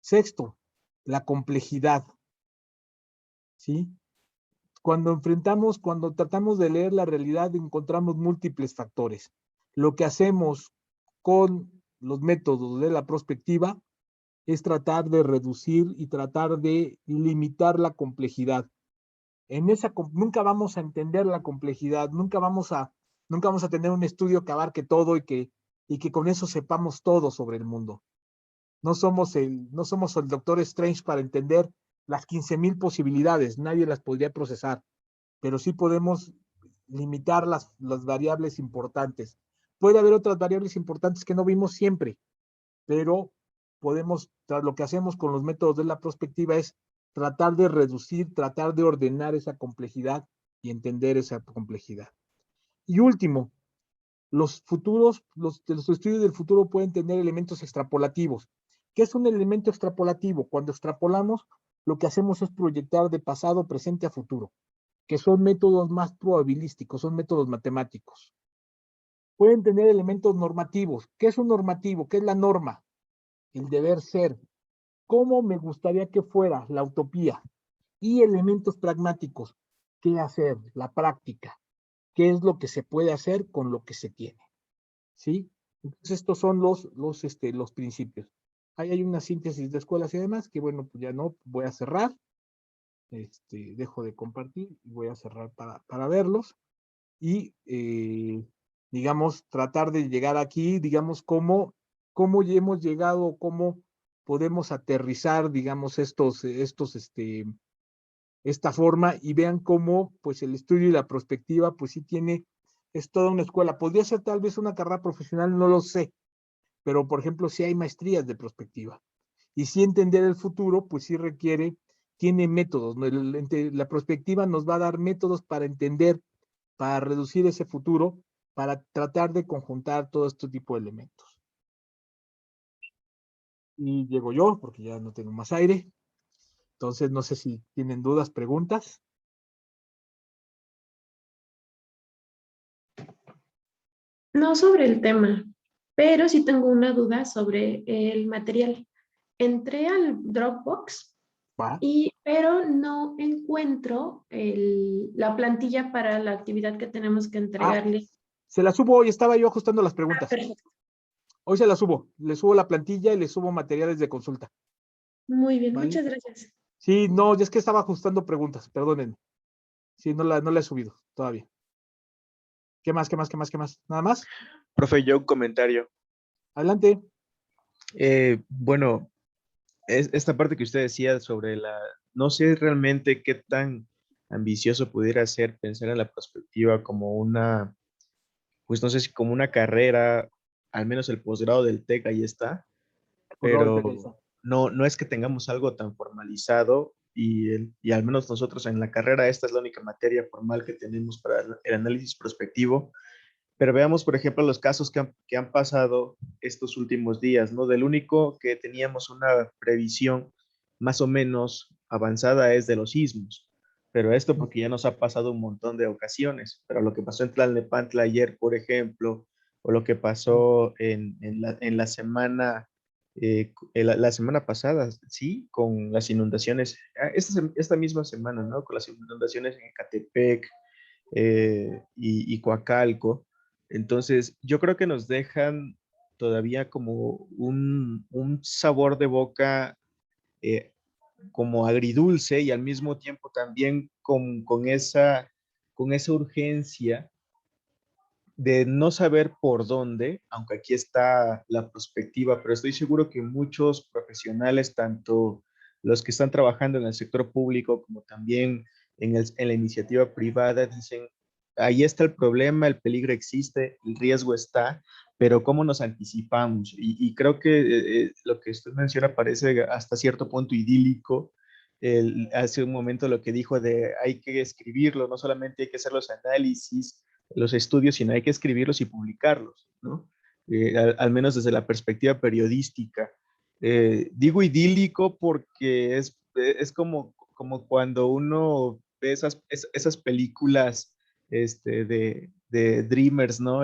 Sexto, la complejidad. ¿Sí? Cuando tratamos de leer la realidad, encontramos múltiples factores. Lo que hacemos con los métodos de la prospectiva es tratar de reducir y tratar de limitar la complejidad. Nunca vamos a entender la complejidad, nunca vamos a tener un estudio que abarque todo y que con eso sepamos todo sobre el mundo. No somos el Doctor Strange para entender las 15,000 posibilidades, nadie las podría procesar, pero sí podemos limitar las variables importantes. Puede haber otras variables importantes que no vimos siempre, pero lo que hacemos con los métodos de la prospectiva es tratar de reducir, tratar de ordenar esa complejidad y entender esa complejidad. Y último, los estudios del futuro pueden tener elementos extrapolativos. ¿Qué es un elemento extrapolativo? Cuando extrapolamos, lo que hacemos es proyectar de pasado, presente a futuro, que son métodos más probabilísticos, son métodos matemáticos. Pueden tener elementos normativos. ¿Qué es un normativo? ¿Qué es la norma? El deber ser. ¿Cómo me gustaría que fuera la utopía? y elementos pragmáticos. ¿Qué hacer? La práctica. ¿Qué es lo que se puede hacer con lo que se tiene? ¿Sí? Entonces, estos son los principios. Ahí hay una síntesis de escuelas y demás, que bueno, pues ya no, voy a cerrar. Dejo de compartir y voy a cerrar para verlos. Y, digamos, tratar de llegar aquí, digamos, cómo ya hemos llegado, cómo podemos aterrizar, digamos, esta forma, y vean cómo, pues, el estudio y la prospectiva, pues sí es toda una escuela. Podría ser tal vez una carrera profesional, no lo sé, pero, por ejemplo, sí hay maestrías de prospectiva. Y sí entender el futuro, pues sí tiene métodos, ¿no? La prospectiva nos va a dar métodos para entender, para reducir ese futuro, para tratar de conjuntar todo este tipo de elementos. Y llego yo, porque ya no tengo más aire. Entonces, no sé si tienen dudas, preguntas. No sobre el tema, pero sí tengo una duda sobre el material. Entré al Dropbox, Va. pero no encuentro la plantilla para la actividad que tenemos que Ah, entregarle. se la subo hoy, estaba yo ajustando las Ah, preguntas. perfecto. Hoy se la subo, le subo la plantilla y le subo materiales de consulta. Muy bien, ¿Vale? muchas gracias. Sí, no, es que estaba ajustando preguntas, perdonen. Sí, no la he subido todavía. ¿Qué más? ¿Nada más? Profe, yo un comentario. Adelante. Bueno, esta parte que usted decía sobre no sé realmente qué tan ambicioso pudiera ser pensar en la perspectiva como pues no sé si como una carrera, al menos el posgrado del TEC ahí está, Posgrado de Televisa. pero no es que tengamos algo tan formalizado y al menos nosotros en la carrera esta es la única materia formal que tenemos para el análisis prospectivo. Pero veamos, por ejemplo, los casos que han pasado estos últimos días, ¿no? Del único que teníamos una previsión más o menos avanzada es de los sismos. Pero esto porque ya nos ha pasado un montón de ocasiones. Pero lo que pasó en Tlalnepantla ayer, por ejemplo, o lo que pasó en la semana, la semana pasada, ¿sí? Con las inundaciones, esta misma semana, ¿no? Con las inundaciones en Ecatepec, y Coacalco. Entonces, yo creo que nos dejan todavía como un sabor de boca eh, como agridulce y al mismo tiempo también con esa urgencia de no saber por dónde, aunque aquí está la perspectiva, pero estoy seguro que muchos profesionales, tanto los que están trabajando en el sector público como también en la iniciativa privada, dicen, ahí está el problema, el peligro existe, el riesgo está, pero ¿cómo nos anticipamos? Y creo que lo que usted menciona parece hasta cierto punto idílico. Hace un momento lo que dijo de hay que escribirlo, no solamente hay que hacer los análisis, los estudios, sino hay que escribirlos y publicarlos, ¿no? Al menos desde la perspectiva periodística. Digo idílico porque es como cuando uno ve esas películas de Dreamers, ¿no?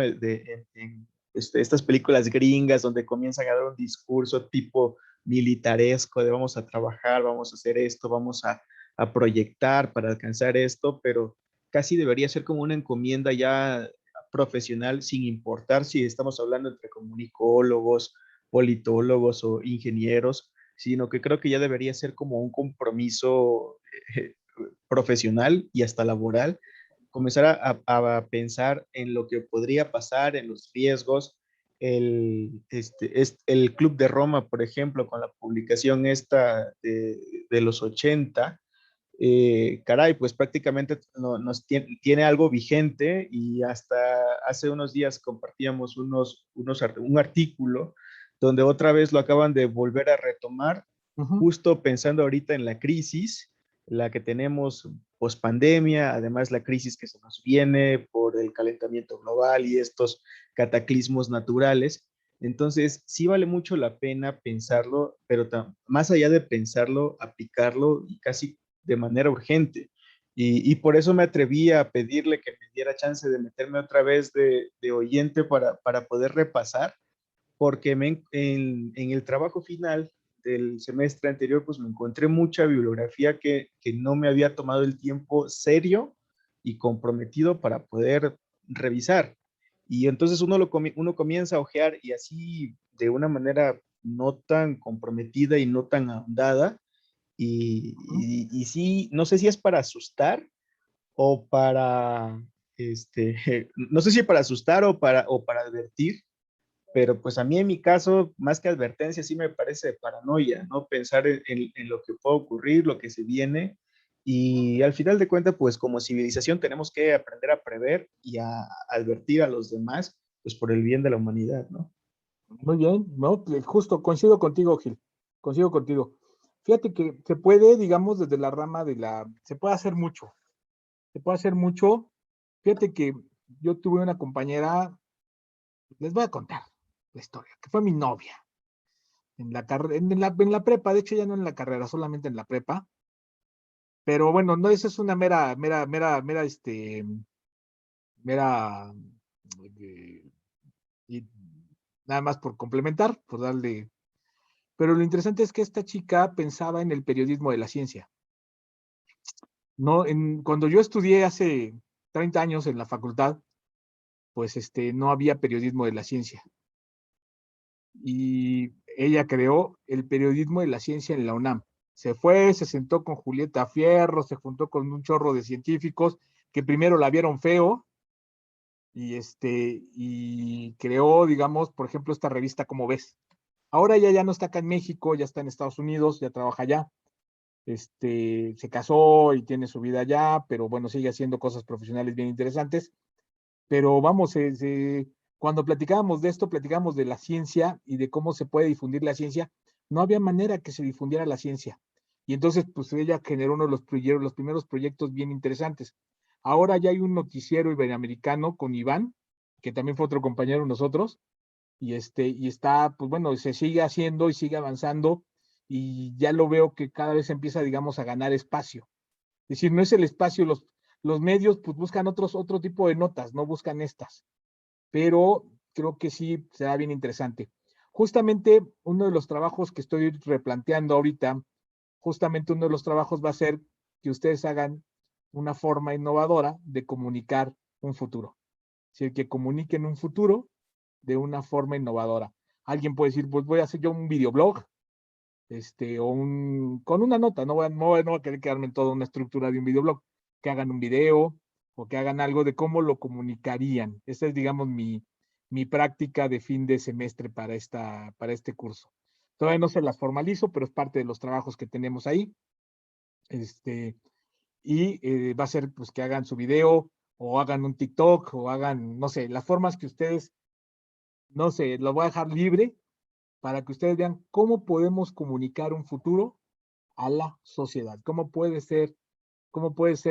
Estas películas gringas donde comienzan a dar un discurso tipo militaresco de vamos a trabajar, vamos a hacer esto, vamos a proyectar para alcanzar esto, pero casi debería ser como una encomienda ya profesional, sin importar si estamos hablando entre comunicólogos, politólogos o ingenieros, sino que creo que ya debería ser como un compromiso eh, profesional y hasta laboral, comenzar a pensar en lo que podría pasar, en los riesgos. El Club de Roma, por ejemplo, con la publicación esta de los 80, caray, pues prácticamente tiene algo vigente y hasta hace unos días compartíamos un artículo donde otra vez lo acaban de volver a retomar, justo pensando ahorita en la crisis, la que tenemos post pandemia, además la crisis que se nos viene por el calentamiento global y estos cataclismos naturales. Entonces, sí vale mucho la pena pensarlo, pero más allá de pensarlo, aplicarlo y casi de manera urgente. Y por eso me atreví a pedirle que me diera chance de meterme otra vez de oyente para poder repasar, porque en el trabajo final del semestre anterior, pues me encontré mucha bibliografía que no me había tomado el tiempo serio y comprometido para poder revisar. Y entonces uno comienza a hojear y así de una manera no tan comprometida y no tan ahondada. Y sí, no sé si es para asustar o para, no sé si para asustar o para advertir, pero pues a mí en mi caso, más que advertencia, sí me parece de paranoia, ¿no? Pensar en lo que puede ocurrir, lo que se viene, y al final de cuentas, pues como civilización tenemos que aprender a prever y a advertir a los demás, pues por el bien de la humanidad, ¿no? Muy bien, no, justo coincido contigo, Gil, coincido contigo. Fíjate que se puede, digamos, desde la rama se puede hacer mucho, se puede hacer mucho. Fíjate que yo tuve una compañera, les voy a contar la historia, que fue mi novia en la prepa, de hecho ya no en la carrera, solamente en la prepa. Pero bueno, no, esa es una mera, eh, y nada más por complementar, por darle. Pero lo interesante es que esta chica pensaba en el periodismo de la ciencia. No, cuando yo estudié hace 30 años en la facultad, pues no había periodismo de la ciencia. Y ella creó el periodismo de la ciencia en la UNAM. Se fue, se sentó con Julieta Fierro, se juntó con un chorro de científicos que primero la vieron feo y creó, digamos, por ejemplo, esta revista Como Ves. Ahora ella ya no está acá en México, ya está en Estados Unidos, ya trabaja allá. Se casó y tiene su vida allá, pero bueno, sigue haciendo cosas profesionales bien interesantes. Pero vamos, cuando platicábamos de esto, platicábamos de la ciencia y de cómo se puede difundir la ciencia. No había manera que se difundiera la ciencia. Y entonces, pues ella generó uno de los primeros proyectos bien interesantes. Ahora ya hay un noticiero iberoamericano con Iván, que también fue otro compañero de nosotros, y está, pues bueno, se sigue haciendo y sigue avanzando, y ya lo veo que cada vez empieza, digamos, a ganar espacio. Es decir, no es el espacio, los medios pues buscan otro tipo de notas, no buscan estas, pero creo que sí será bien interesante. Justamente uno de los trabajos que estoy replanteando ahorita, justamente uno de los trabajos va a ser que ustedes hagan una forma innovadora de comunicar un futuro. Es decir, que comuniquen un futuro de una forma innovadora. Alguien puede decir, pues voy a hacer yo un videoblog, con una nota, no voy a querer quedarme en toda una estructura de un videoblog, que hagan un video o que hagan algo de cómo lo comunicarían. Esa es, digamos, mi práctica de fin de semestre para este curso. Todavía no se las formalizo, pero es parte de los trabajos que tenemos ahí. Va a ser pues que hagan su video o hagan un TikTok o hagan, no sé, las formas que ustedes, no sé, lo voy a dejar libre para que ustedes vean cómo podemos comunicar un futuro a la sociedad, cómo puede ser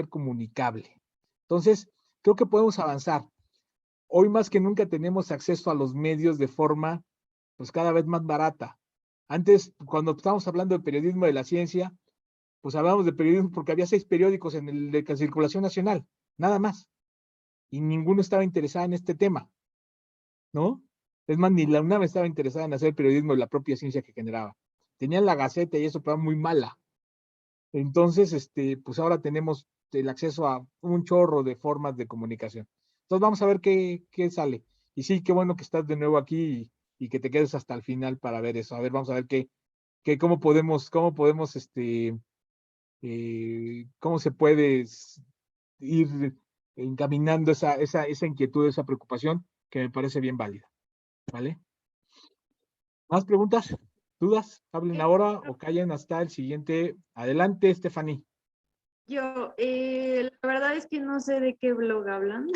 comunicable. Entonces, creo que podemos avanzar. Hoy más que nunca tenemos acceso a los medios de forma, pues cada vez más barata. Antes, cuando estábamos hablando de periodismo de la ciencia, pues hablábamos de periodismo porque había 6 periódicos de circulación nacional, nada más. Y ninguno estaba interesado en este tema, ¿no? Es más, ni la UNAM estaba interesada en hacer periodismo de la propia ciencia que generaba. Tenían la Gaceta y eso, pero muy mala. Entonces, pues ahora tenemos el acceso a un chorro de formas de comunicación. Entonces vamos a ver qué sale. Y sí, qué bueno que estás de nuevo aquí y que te quedes hasta el final para ver eso. A ver, vamos a ver cómo podemos, cómo se puede ir encaminando esa inquietud, esa preocupación, que me parece bien válida. ¿Vale? ¿Más preguntas? ¿Dudas? Hablen ahora o callen hasta el siguiente. Adelante, Stephanie. Yo, la verdad es que no sé de qué blog hablan,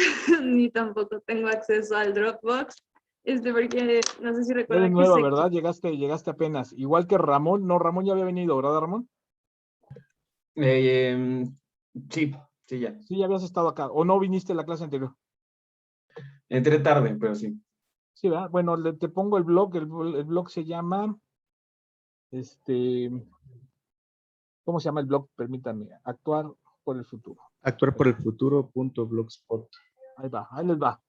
ni tampoco tengo acceso al Dropbox, porque no sé si Eres recuerdan que nueva, ¿verdad? Llegaste apenas. Igual que Ramón. No, Ramón ya había venido, ¿verdad, Ramón? Sí, sí, ya. Sí, ya habías estado acá. ¿O no viniste a la clase anterior? Entré tarde, pero sí. Sí, ¿verdad? Bueno, te pongo el blog. El blog se llama, este, ¿cómo se llama el blog? Permítanme. Actuar por el futuro. Actuar por el futuro.blogspot. Ahí va, ahí les va.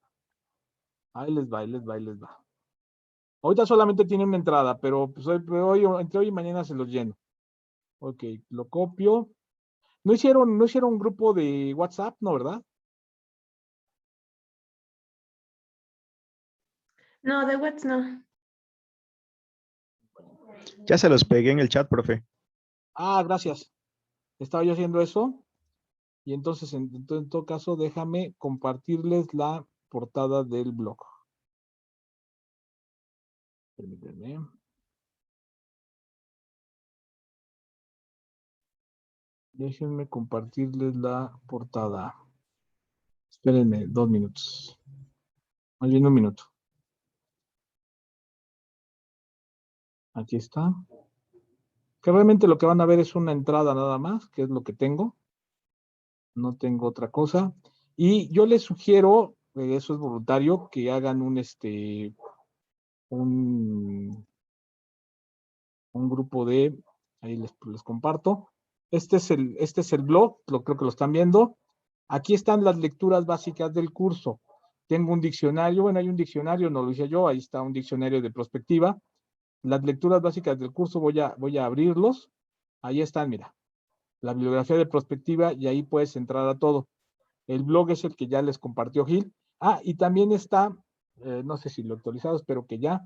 Ahí les va, ahí les va, ahí les va. Ahorita solamente tiene una entrada, pero pues entre hoy y mañana se los lleno. Ok, lo copio. ¿No hicieron un grupo de WhatsApp, no, verdad? No, de WhatsApp no. Ya se los pegué en el chat, profe. Ah, gracias. Estaba yo haciendo eso. Y entonces, en todo caso, déjame compartirles la portada del blog. Permítanme. Déjenme compartirles la portada. Espérenme 2 minutos. Más bien 1 minuto. Aquí está. Que realmente lo que van a ver es una entrada nada más, que es lo que tengo. No tengo otra cosa. Y yo les sugiero, eso es voluntario, que hagan un grupo de, ahí les comparto. Este es el blog, creo que lo están viendo. Aquí están las lecturas básicas del curso. Tengo un diccionario, bueno, hay un diccionario, no lo hice yo, ahí está un diccionario de prospectiva. Las lecturas básicas del curso voy a abrirlos. Ahí están, mira, la bibliografía de prospectiva y ahí puedes entrar a todo. El blog es el que ya les compartió Gil. Ah, y también está, no sé si lo actualizado, espero que ya.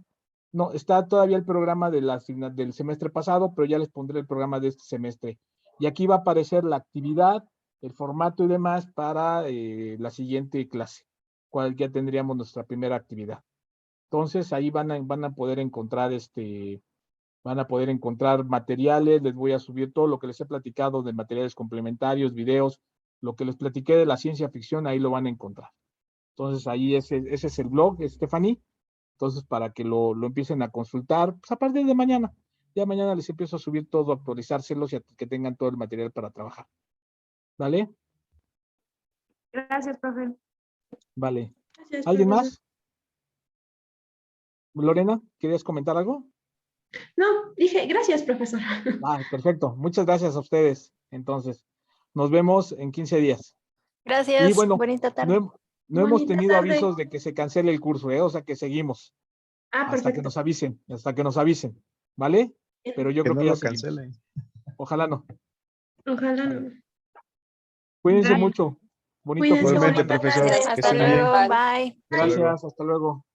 No, está todavía el programa del semestre pasado, pero ya les pondré el programa de este semestre. Y aquí va a aparecer la actividad, el formato y demás para la siguiente clase, cual ya tendríamos nuestra primera actividad. Entonces ahí van a poder encontrar materiales, les voy a subir todo lo que les he platicado de materiales complementarios, videos, lo que les platiqué de la ciencia ficción, ahí lo van a encontrar. Entonces ahí ese es el blog, Stephanie. Entonces para que lo empiecen a consultar, pues a partir de mañana. Ya mañana les empiezo a subir todo, actualizárselos y que tengan todo el material para trabajar. ¿Vale? Gracias, profe. Vale. Gracias, ¿Alguien profesor. más? Lorena, ¿querías comentar algo? No, dije, gracias, profesor. Ah, perfecto. Muchas gracias a ustedes. Entonces, nos vemos en 15 días. Y Gracias, bueno, bonita tarde. no hemos Bonita tenido tarde. avisos de que se cancele el curso, o sea que seguimos Ah, hasta que perfecto. nos avisen, ¿vale? Pero yo Que creo no que ya lo seguimos. cancelen. Ojalá no. Ojalá Vale. no. Cuídense Bye. mucho. Bonito fin Cuídense, de Igualmente, bonita semana. profesor. tarde. Que Hasta estén bien. luego, bye. Hasta luego. Gracias, hasta luego.